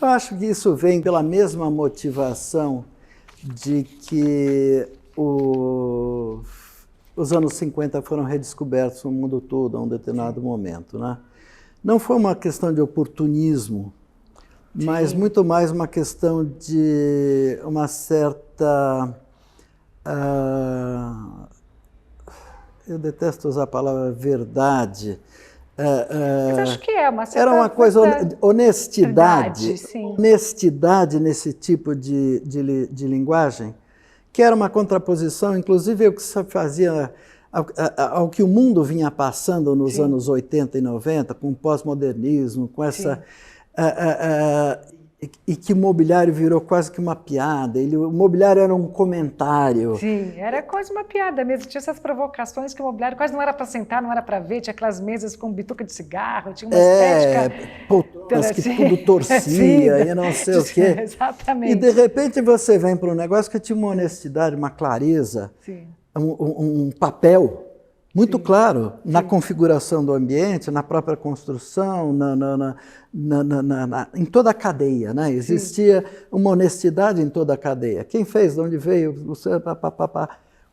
Eu acho que isso vem pela mesma motivação de que os anos 50 foram redescobertos no mundo todo a um determinado momento, né? Não foi uma questão de oportunismo, mas muito mais uma questão de uma certa... eu detesto usar a palavra verdade. Mas acho que é uma certa... Era uma coisa... honestidade. Verdade, sim. Honestidade nesse tipo de linguagem, que era uma contraposição, inclusive, o que se fazia ao que o mundo vinha passando nos anos 80 e 90, com o pós-modernismo, com essa... e que o mobiliário virou quase que uma piada. O mobiliário era um comentário. Sim, era quase uma piada mesmo. Tinha essas provocações que o mobiliário quase não era para sentar, não era para ver. Tinha aquelas mesas com bituca de cigarro, tinha uma estética... poltronas que tudo torcia e não sei o quê. Exatamente. E, de repente, você vem para um negócio que tinha uma honestidade, uma clareza, um papel muito claro na configuração do ambiente, na própria construção, em toda a cadeia, né? Existia uma honestidade em toda a cadeia. Quem fez, de onde veio,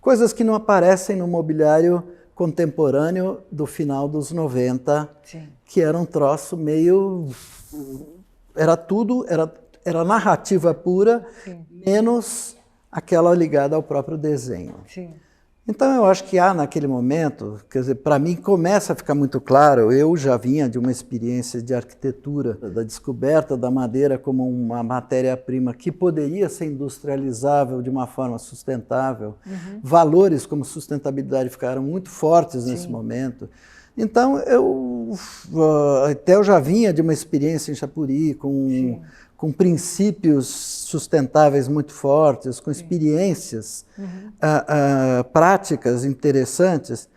coisas que não aparecem no mobiliário contemporâneo do final dos 90, que era um troço meio... Era tudo, era narrativa pura, menos aquela ligada ao próprio desenho. Então, eu acho que há naquele momento, quer dizer, para mim começa a ficar muito claro, eu já vinha de uma experiência de arquitetura, da descoberta da madeira como uma matéria-prima que poderia ser industrializável de uma forma sustentável. Valores como sustentabilidade ficaram muito fortes nesse momento. Então, até eu já vinha de uma experiência em Chapuri, com princípios sustentáveis muito fortes, com experiências práticas interessantes.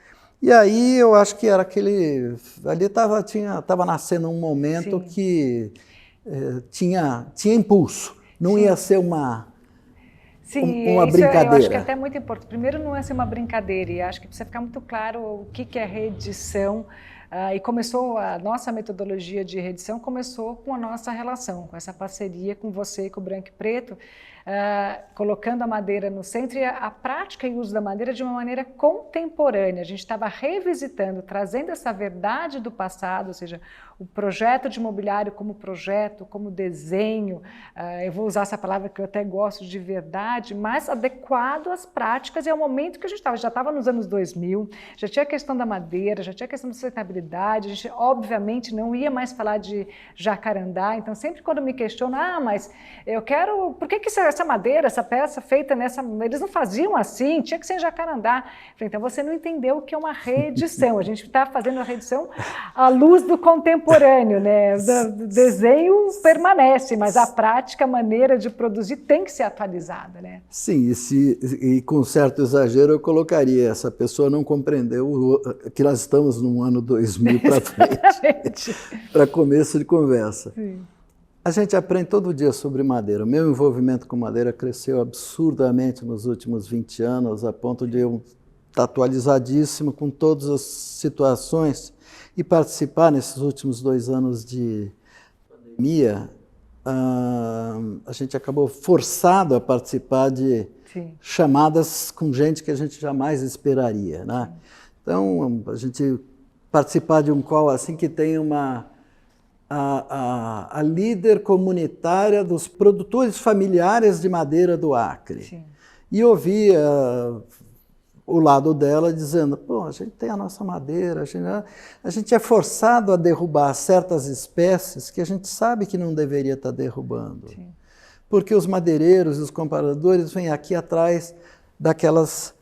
E aí eu acho que era ali estava nascendo um momento que tinha impulso, não ia ser uma brincadeira. Eu acho que é até muito importante. Primeiro, não ia ser uma brincadeira, e acho que precisa ficar muito claro o que é reedição. E começou, a nossa metodologia de reedição começou com a nossa relação, com essa parceria com você e com o Branco e Preto, colocando a madeira no centro e a prática e uso da madeira de uma maneira contemporânea. A gente estava revisitando, trazendo essa verdade do passado, ou seja, o projeto de mobiliário como projeto, como desenho, eu vou usar essa palavra que eu até gosto, de verdade, mas adequado às práticas e ao momento que a gente estava. Já estava nos anos 2000, já tinha a questão da madeira, já tinha a questão da sustentabilidade, a gente obviamente não ia mais falar de jacarandá, então sempre quando me questionam, mas eu quero, por que essa madeira, essa peça feita nessa, eles não faziam assim, tinha que ser em jacarandá. Eu falei, então você não entendeu o que é uma reedição, a gente está fazendo a reedição à luz do contemporâneo, contemporâneo, né? O desenho permanece, mas a prática, a maneira de produzir tem que ser atualizada, né? Sim, e com certo exagero eu colocaria, essa pessoa não compreendeu que nós estamos no ano 2000 para frente, para começo de conversa. Sim. A gente aprende todo dia sobre madeira. O meu envolvimento com madeira cresceu absurdamente nos últimos 20 anos, a ponto de eu estar atualizadíssimo com todas as situações e participar nesses últimos 2 anos de pandemia. A gente acabou forçado a participar de chamadas com gente que a gente jamais esperaria, né? Então, a gente participar de um call assim que tem a líder comunitária dos produtores familiares de madeira do Acre. Sim. E ouvir o lado dela dizendo, pô, a gente tem a nossa madeira, a gente é forçado a derrubar certas espécies que a gente sabe que não deveria estar derrubando. Sim. Porque os madeireiros e os compradores vêm aqui atrás daquelas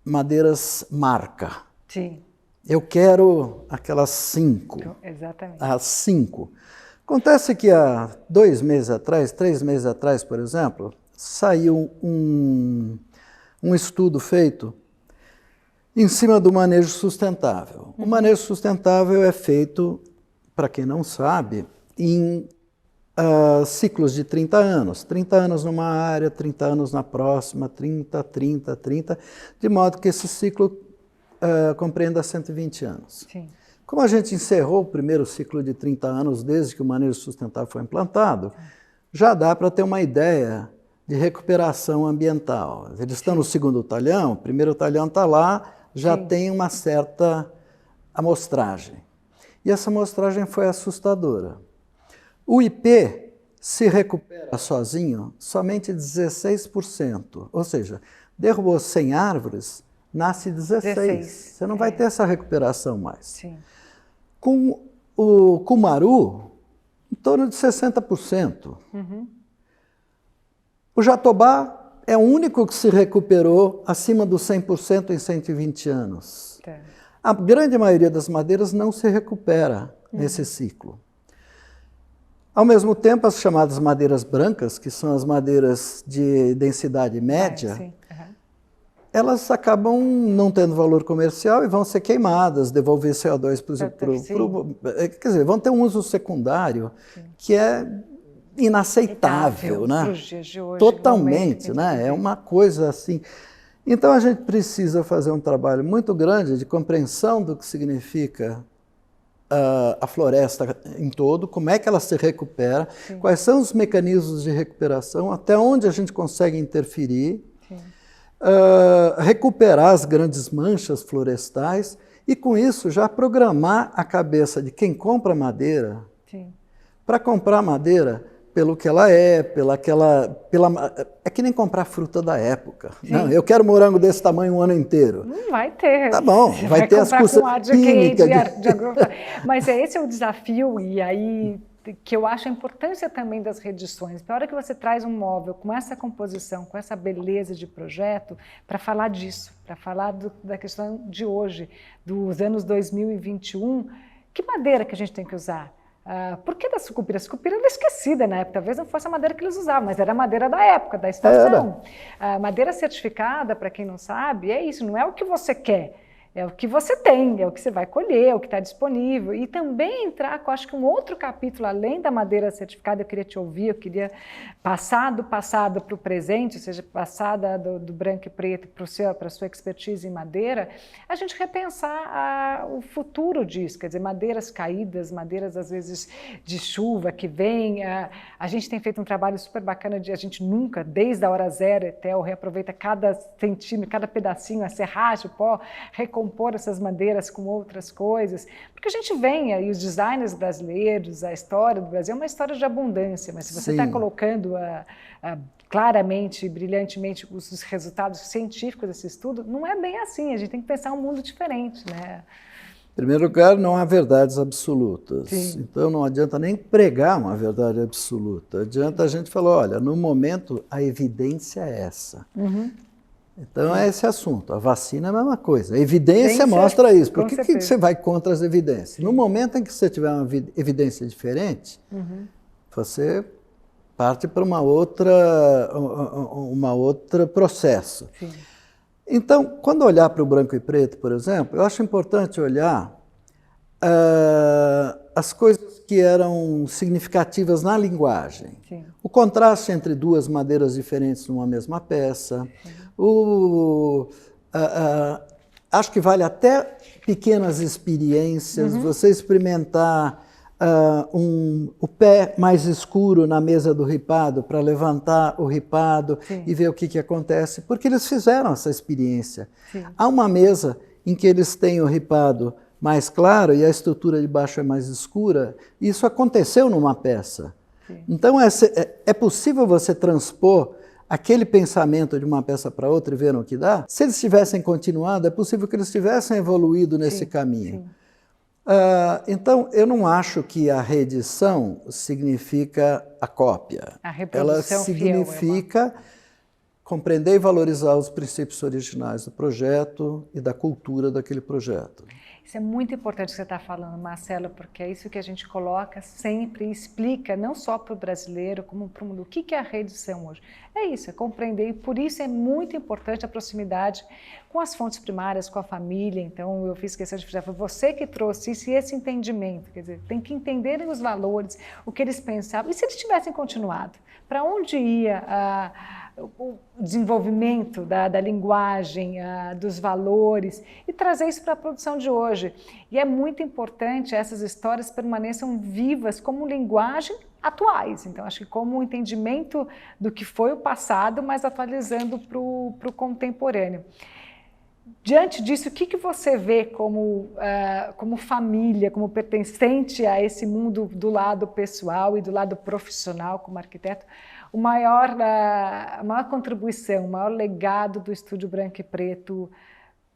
madeiras marca. Sim. Eu quero aquelas 5. Exatamente. As 5. Acontece que há 2 meses atrás, 3 meses atrás, por exemplo, saiu um estudo feito em cima do manejo sustentável. O manejo sustentável é feito, para quem não sabe, em ciclos de 30 anos. 30 anos numa área, 30 anos na próxima, 30, 30, 30, de modo que esse ciclo compreenda 120 anos. Sim. Como a gente encerrou o primeiro ciclo de 30 anos desde que o manejo sustentável foi implantado, já dá para ter uma ideia de recuperação ambiental. Eles estão no segundo talhão, o primeiro talhão está lá, já tem uma certa amostragem. E essa amostragem foi assustadora. O IP se recupera sozinho somente 16%, ou seja, derrubou 100 árvores, nasce 16. Você não vai ter essa recuperação mais. Sim. Com o cumaru, em torno de 60%. Uhum. O jatobá é o único que se recuperou acima dos 100% em 120 anos. Tá. A grande maioria das madeiras não se recupera nesse ciclo. Ao mesmo tempo, as chamadas madeiras brancas, que são as madeiras de densidade média, elas acabam não tendo valor comercial e vão ser queimadas, devolver CO2 quer dizer, vão ter um uso secundário que é inaceitável, né? Nos dias de hoje, totalmente, né? É uma coisa assim. Então a gente precisa fazer um trabalho muito grande de compreensão do que significa a floresta em todo, como é que ela se recupera, quais são os mecanismos de recuperação, até onde a gente consegue interferir, recuperar as grandes manchas florestais e, com isso, já programar a cabeça de quem compra madeira para comprar madeira pelo que ela é, é que nem comprar fruta da época. Não, eu quero morango desse tamanho o ano inteiro. Não vai ter. Tá bom, vai ter as custas químicas. Mas esse é o desafio, e aí que eu acho a importância também das reedições. Na hora que você traz um móvel com essa composição, com essa beleza de projeto, para falar disso, para falar da questão de hoje, dos anos 2021, que madeira que a gente tem que usar? Por que da sucupira? A sucupira era esquecida na época, talvez não fosse a madeira que eles usavam, mas era a madeira da época, da estação. A madeira certificada, para quem não sabe, é isso, não é o que você quer, é o que você tem, é o que você vai colher, é o que está disponível. E também entrar com, acho que um outro capítulo, além da madeira certificada, eu queria te ouvir, eu queria passar do passado para o presente, ou seja, passar do branco e preto para a sua expertise em madeira, a gente repensar o futuro disso, quer dizer, madeiras caídas, madeiras às vezes de chuva que vem. A gente tem feito um trabalho super bacana de a gente nunca, desde a hora zero até reaproveita cada centímetro, cada pedacinho, a serragem, o pó, recompor essas madeiras com outras coisas, porque a gente vem aí, os designers brasileiros, a história do Brasil é uma história de abundância, mas se você está colocando claramente, brilhantemente os resultados científicos desse estudo, não é bem assim, a gente tem que pensar um mundo diferente, né? Em primeiro lugar, não há verdades absolutas. Sim. Então não adianta nem pregar uma verdade absoluta, adianta a gente falar, olha, no momento a evidência é essa. Uhum. Então é esse assunto. A vacina é a mesma coisa. A evidência mostra isso. Por que você vai contra as evidências? No momento em que você tiver uma evidência diferente, você parte para uma outra processo. Sim. Então, quando olhar para o branco e preto, por exemplo, eu acho importante olhar as coisas que eram significativas na linguagem. Sim. O contraste entre duas madeiras diferentes numa mesma peça. Acho que vale até pequenas experiências, você experimentar o pé mais escuro na mesa do ripado para levantar o ripado. Sim. E ver o que acontece, porque eles fizeram essa experiência. Sim. Há uma mesa em que eles têm o ripado mais claro e a estrutura de baixo é mais escura. Isso aconteceu numa peça. Sim. Então é possível você transpor aquele pensamento de uma peça para outra e ver o que dá. Se eles tivessem continuado, é possível que eles tivessem evoluído nesse caminho. Sim. Então, eu não acho que a reedição significa a cópia. A reprodução ela significa compreender e valorizar os princípios originais do projeto e da cultura daquele projeto. Isso é muito importante que você está falando, Marcelo, porque é isso que a gente coloca sempre e explica, não só para o brasileiro, como para o mundo. O que é a reedição hoje? É isso, é compreender, e por isso é muito importante a proximidade com as fontes primárias, com a família. Então, eu fiz questão de dizer, foi você que trouxe isso e esse entendimento. Quer dizer, tem que entenderem os valores, o que eles pensavam. E se eles tivessem continuado? Para onde ia o desenvolvimento da linguagem, dos valores, e trazer isso para a produção de hoje. E é muito importante essas histórias permaneçam vivas como linguagem atuais. Então, acho que como um entendimento do que foi o passado, mas atualizando para o contemporâneo. Diante disso, o que você vê como família, como pertencente a esse mundo do lado pessoal e do lado profissional como arquiteto, a maior contribuição, o maior legado do Estúdio Branco e Preto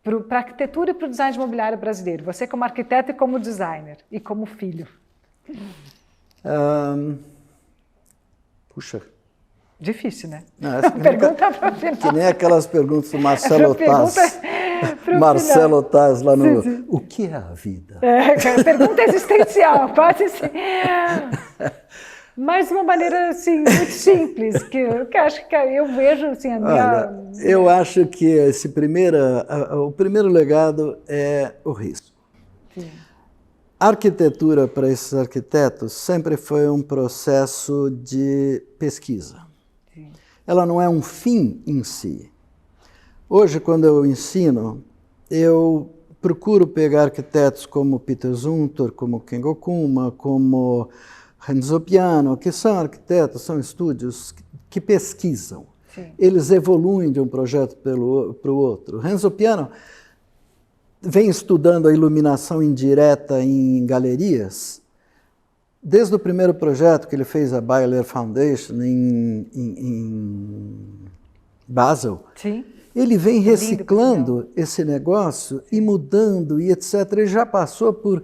para a arquitetura e para o design de mobiliário brasileiro? Você como arquiteto e como designer, e como filho. Puxa. Difícil, né? Não, pergunta para o final. Que nem aquelas perguntas do Marcelo Taz. Marcelo Taz lá no... Sim. O que é a vida? Pergunta existencial, quase assim. Mas de uma maneira assim, muito simples, que acho que eu vejo assim, a minha... Olha, eu acho que o primeiro legado é o risco. Sim. A arquitetura para esses arquitetos sempre foi um processo de pesquisa. Sim. Ela não é um fim em si. Hoje, quando eu ensino, eu procuro pegar arquitetos como Peter Zumthor, como Kengo Kuma, como Renzo Piano, que são arquitetos, são estúdios que pesquisam. Sim. Eles evoluem de um projeto para o outro. Renzo Piano vem estudando a iluminação indireta em galerias desde o primeiro projeto que ele fez, a Byler Foundation, em Basel. Sim. Ele vem reciclando esse negócio e mudando e etc. Ele já passou por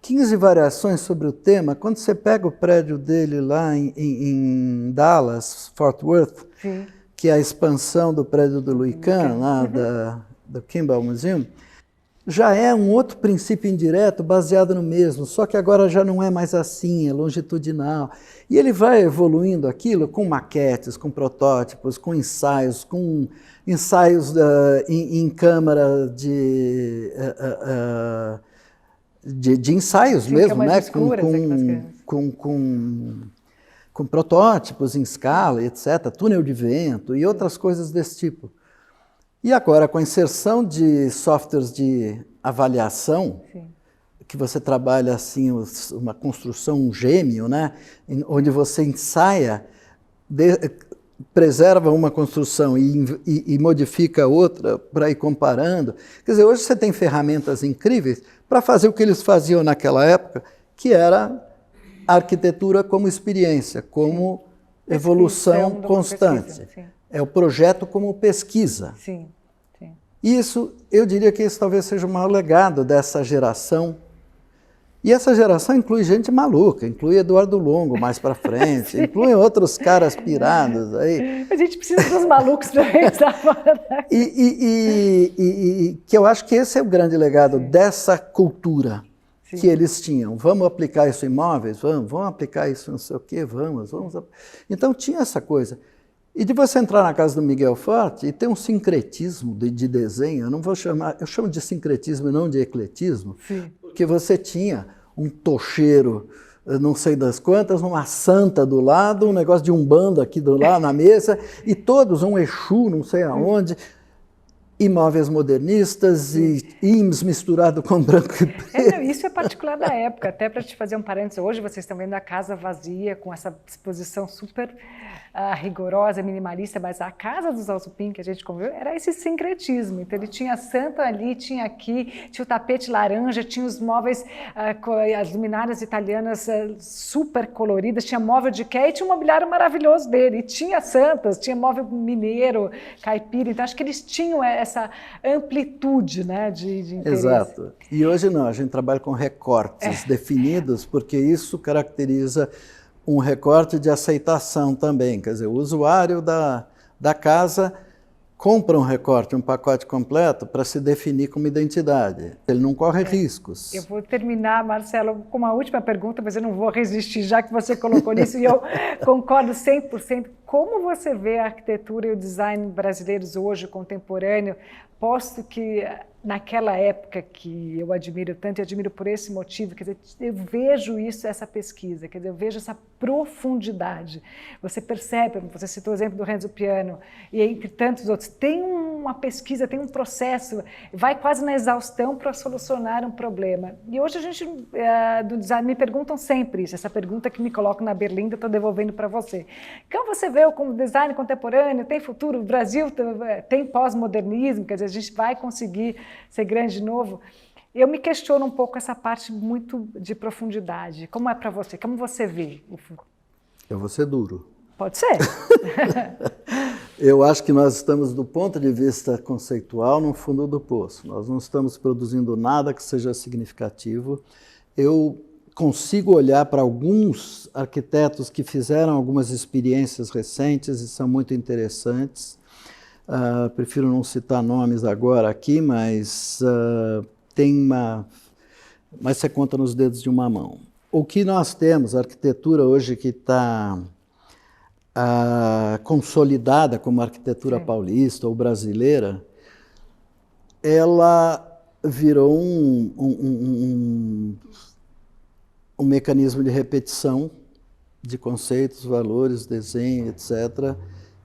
15 variações sobre o tema. Quando você pega o prédio dele lá em Dallas, Fort Worth, sim, que é a expansão do prédio do Louis Kahn, lá do Kimball Museum, já é um outro princípio indireto baseado no mesmo, só que agora já não é mais assim, é longitudinal. E ele vai evoluindo aquilo com maquetes, com protótipos, com ensaios em câmara de ensaios, sim, mesmo, né? Com protótipos em escala, etc., túnel de vento e outras coisas desse tipo. E agora, com a inserção de softwares de avaliação, sim, que você trabalha assim, uma construção gêmeo, né? Onde você ensaia, preserva uma construção e modifica outra para ir comparando. Quer dizer, hoje você tem ferramentas incríveis para fazer o que eles faziam naquela época, que era a arquitetura como experiência, como sim, evolução constante. É o projeto como pesquisa. Sim, sim. Isso, eu diria que esse talvez seja o maior legado dessa geração E essa geração inclui gente maluca, inclui Eduardo Longo mais para frente, inclui outros caras pirados aí. A gente precisa dos malucos também, sabe? E que eu acho que esse é o grande legado dessa cultura que eles tinham. Vamos aplicar isso em imóveis? Vamos aplicar isso não sei o quê? Vamos. Então tinha essa coisa. E de você entrar na casa do Miguel Forte e ter um sincretismo de desenho, eu não vou chamar, eu chamo de sincretismo e não de ecletismo, porque você tinha um tocheiro, não sei das quantas, uma santa do lado, um negócio de umbanda aqui do lado na mesa, e todos, um Exu, não sei aonde, imóveis modernistas e IMS misturado com branco e preto. Isso é particular da época, até para te fazer um parênteses, hoje vocês estão vendo a casa vazia, com essa exposição super rigorosa, minimalista, mas a casa dos Alzupin que a gente conviveu era esse sincretismo. Então ele tinha a santa ali, tinha aqui, tinha o tapete laranja, tinha os móveis, as luminárias italianas super coloridas, tinha móvel de Ikea e tinha um mobiliário maravilhoso dele, e tinha santas, tinha móvel mineiro, caipira, então acho que eles tinham essa amplitude, né, de interesse. Exato. E hoje não, a gente trabalha com recortes definidos, porque isso caracteriza um recorte de aceitação também. Quer dizer, o usuário da casa compra um recorte, um pacote completo para se definir como identidade. Ele não corre riscos. Eu vou terminar, Marcelo, com uma última pergunta, mas eu não vou resistir, já que você colocou nisso, e eu concordo 100%. Como você vê a arquitetura e o design brasileiros hoje, contemporâneo, posto que naquela época que eu admiro tanto, e admiro por esse motivo, quer dizer, eu vejo isso, essa pesquisa, quer dizer, eu vejo essa profundidade. Você percebe, você citou o exemplo do Renzo Piano, e entre tantos outros, tem uma pesquisa, tem um processo, vai quase na exaustão para solucionar um problema. E hoje a gente, do design, me perguntam sempre isso, essa pergunta que me colocam na berlinda, eu estou devolvendo para você. Então você vê como design contemporâneo, tem futuro, o Brasil tem pós-modernismo, quer dizer, a gente vai conseguir ser grande de novo. Eu me questiono um pouco essa parte muito de profundidade. Como é para você? Como você vê o futuro? Eu vou ser duro. Pode ser. Eu acho que nós estamos, do ponto de vista conceitual, no fundo do poço. Nós não estamos produzindo nada que seja significativo. Eu consigo olhar para alguns arquitetos que fizeram algumas experiências recentes e são muito interessantes. Prefiro não citar nomes agora aqui, mas mas você conta nos dedos de uma mão. O que nós temos, a arquitetura hoje que está consolidada como arquitetura paulista ou brasileira, ela virou um mecanismo de repetição de conceitos, valores, desenho, etc.,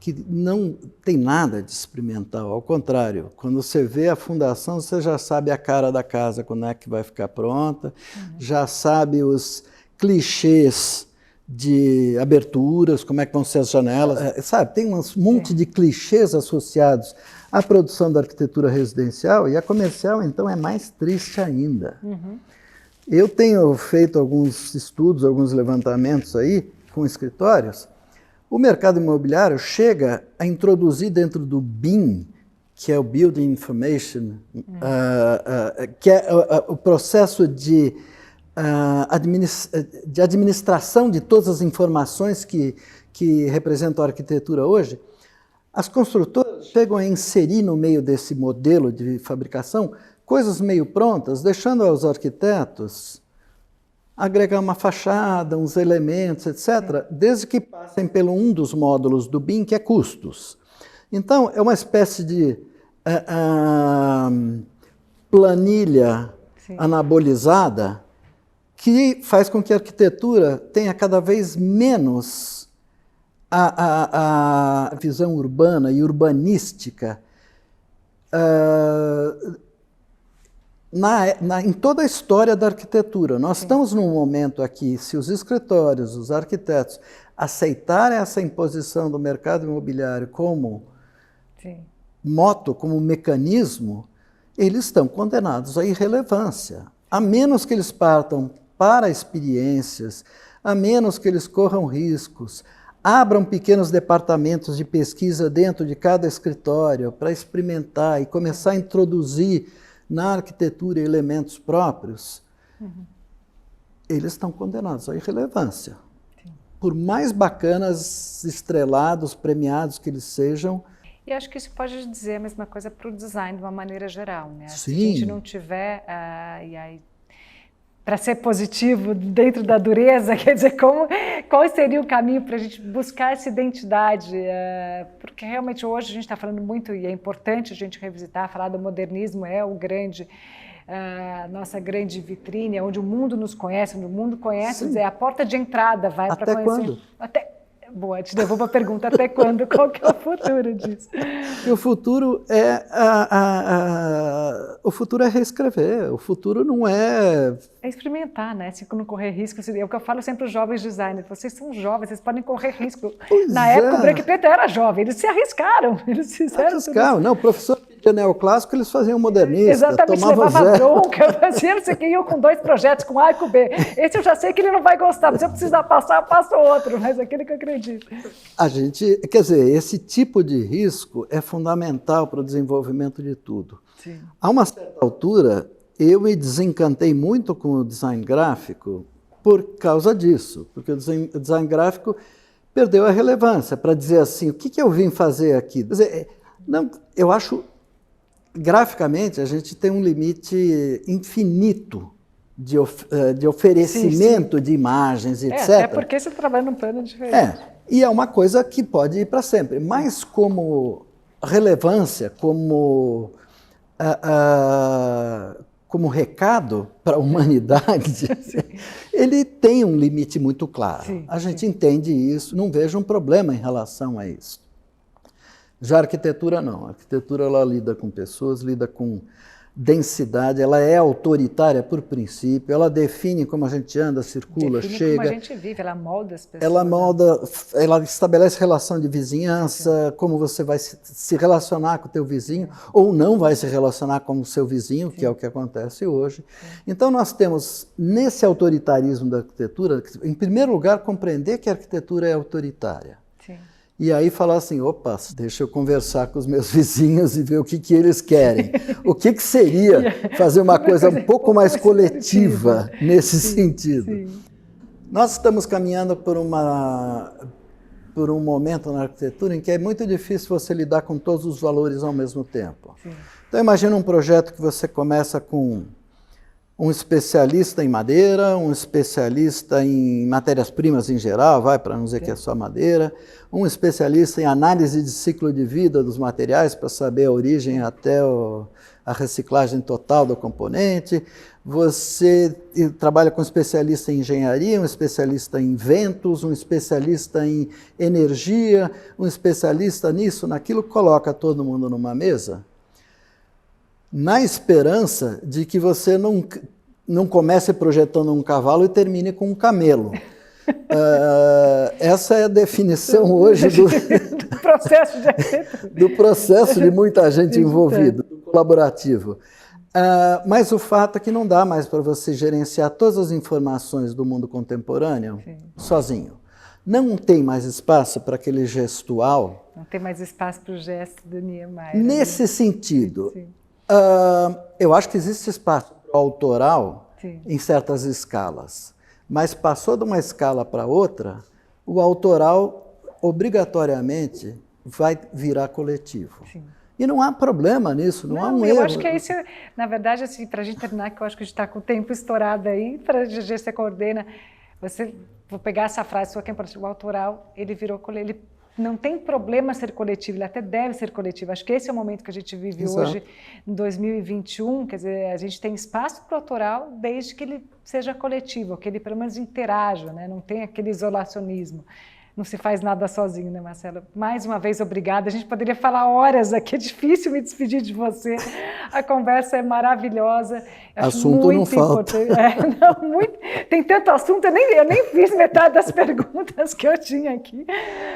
que não tem nada de experimental, ao contrário, quando você vê a fundação, você já sabe a cara da casa, quando é que vai ficar pronta, já sabe os clichês de aberturas, como é que vão ser as janelas, sabe, tem um monte de clichês associados à produção da arquitetura residencial, e a comercial, então, é mais triste ainda. Eu tenho feito alguns estudos, alguns levantamentos aí, com escritórios. O mercado imobiliário chega a introduzir dentro do BIM, que é o Building Information, que é o processo de administração de todas as informações que representam a arquitetura hoje. As construtoras chegam a inserir no meio desse modelo de fabricação coisas meio prontas, deixando aos arquitetos agregar uma fachada, uns elementos, etc., desde que passem pelo um dos módulos do BIM, que é custos. Então, é uma espécie de planilha anabolizada que faz com que a arquitetura tenha cada vez menos a visão urbana e urbanística em toda a história da arquitetura. Nós estamos num momento aqui, se os escritórios, os arquitetos, aceitarem essa imposição do mercado imobiliário como moto, como mecanismo, eles estão condenados à irrelevância. A menos que eles partam para experiências, a menos que eles corram riscos, abram pequenos departamentos de pesquisa dentro de cada escritório para experimentar e começar a introduzir na arquitetura elementos próprios, eles estão condenados à irrelevância. Sim. Por mais bacanas, estrelados, premiados que eles sejam. E acho que isso pode dizer a mesma coisa para o design de uma maneira geral, né? Sim. Se a gente não tiver, e aí, para ser positivo dentro da dureza, quer dizer, qual seria o caminho para a gente buscar essa identidade? Porque realmente hoje a gente está falando muito, e é importante a gente revisitar, falar do modernismo, é o grande, nossa grande vitrine, onde o mundo nos conhece, onde o mundo conhece, dizer, a porta de entrada vai para conhecer. Quando? Boa, te devolvo a pergunta, até quando? Qual que é o futuro disso? E o futuro é o futuro é reescrever, o futuro não é... É experimentar, né? Se não correr risco, é o que eu falo sempre aos jovens designers, vocês são jovens, vocês podem correr risco. Na época o Branco e Preto era jovem, eles se arriscaram, eles fizeram tudo. Não, o professor de neoclássico, eles faziam modernista. Exatamente, levava bronca, fazia não sei o que, eu com 2 projetos, com A e com B. Esse eu já sei que ele não vai gostar, mas se eu precisar passar, eu passo outro, mas aquele que eu acredito. A gente, quer dizer, esse tipo de risco é fundamental para o desenvolvimento de tudo. Sim. A uma certa altura, eu me desencantei muito com o design gráfico por causa disso, porque o design gráfico perdeu a relevância para dizer assim, o que eu vim fazer aqui? Quer dizer, não, eu acho... Graficamente, a gente tem um limite infinito de oferecimento sim. de imagens, etc. Até porque você trabalha num plano diferente. E é uma coisa que pode ir para sempre. Mas como relevância, como recado para a humanidade, ele tem um limite muito claro. Sim, a gente entende isso, não vejo um problema em relação a isso. Já a arquitetura não. A arquitetura ela lida com pessoas, lida com densidade, ela é autoritária por princípio, ela define como a gente anda, circula, define chega. Como a gente vive, ela molda as pessoas. Ela molda, ela estabelece relação de vizinhança, como você vai se relacionar com o teu vizinho, ou não vai se relacionar com o seu vizinho, que é o que acontece hoje. Então nós temos, nesse autoritarismo da arquitetura, em primeiro lugar, compreender que a arquitetura é autoritária. E aí falar assim, opa, deixa eu conversar com os meus vizinhos e ver o que eles querem. O que seria fazer uma coisa um pouco mais coletiva nesse sentido? Sim. Nós estamos caminhando por um momento na arquitetura em que é muito difícil você lidar com todos os valores ao mesmo tempo. Sim. Então imagina um projeto que você começa com um especialista em madeira, um especialista em matérias-primas em geral, para não dizer que é só madeira, um especialista em análise de ciclo de vida dos materiais para saber a origem até a reciclagem total do componente. Você trabalha com um especialista em engenharia, um especialista em ventos, um especialista em energia, um especialista nisso, naquilo, coloca todo mundo numa mesa, na esperança de que você não comece projetando um cavalo e termine com um camelo. Essa é a definição hoje do processo de muita gente envolvida, do colaborativo. Mas o fato é que não dá mais para você gerenciar todas as informações do mundo contemporâneo sozinho. Não tem mais espaço para aquele gestual. Não tem mais espaço para o gesto do Niemeyer. Nesse sentido. Sim. Eu acho que existe espaço para o autoral em certas escalas, mas passou de uma escala para outra, o autoral obrigatoriamente vai virar coletivo. Sim. E não há problema nisso, não há um erro. Eu acho que é isso, na verdade, assim, para a gente terminar, que eu acho que a gente está com o tempo estourado aí, para a GG você coordena, vou pegar essa frase sua, que é importante, o autoral, ele virou coletivo. Não tem problema ser coletivo, ele até deve ser coletivo. Acho que esse é o momento que a gente vive hoje, em 2021. Quer dizer, a gente tem espaço para o autoral desde que ele seja coletivo, que ele pelo menos interaja, né? Não tem aquele isolacionismo. Não se faz nada sozinho, né, Marcelo? Mais uma vez, obrigada. A gente poderia falar horas aqui, é difícil me despedir de você. A conversa é maravilhosa. Assunto não falta. Tem tanto assunto, eu nem fiz metade das perguntas que eu tinha aqui,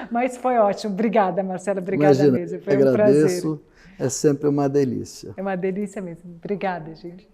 mas foi ótimo. Obrigada, Marcelo, obrigada mesmo. Foi um prazer. É sempre uma delícia. É uma delícia mesmo. Obrigada, gente.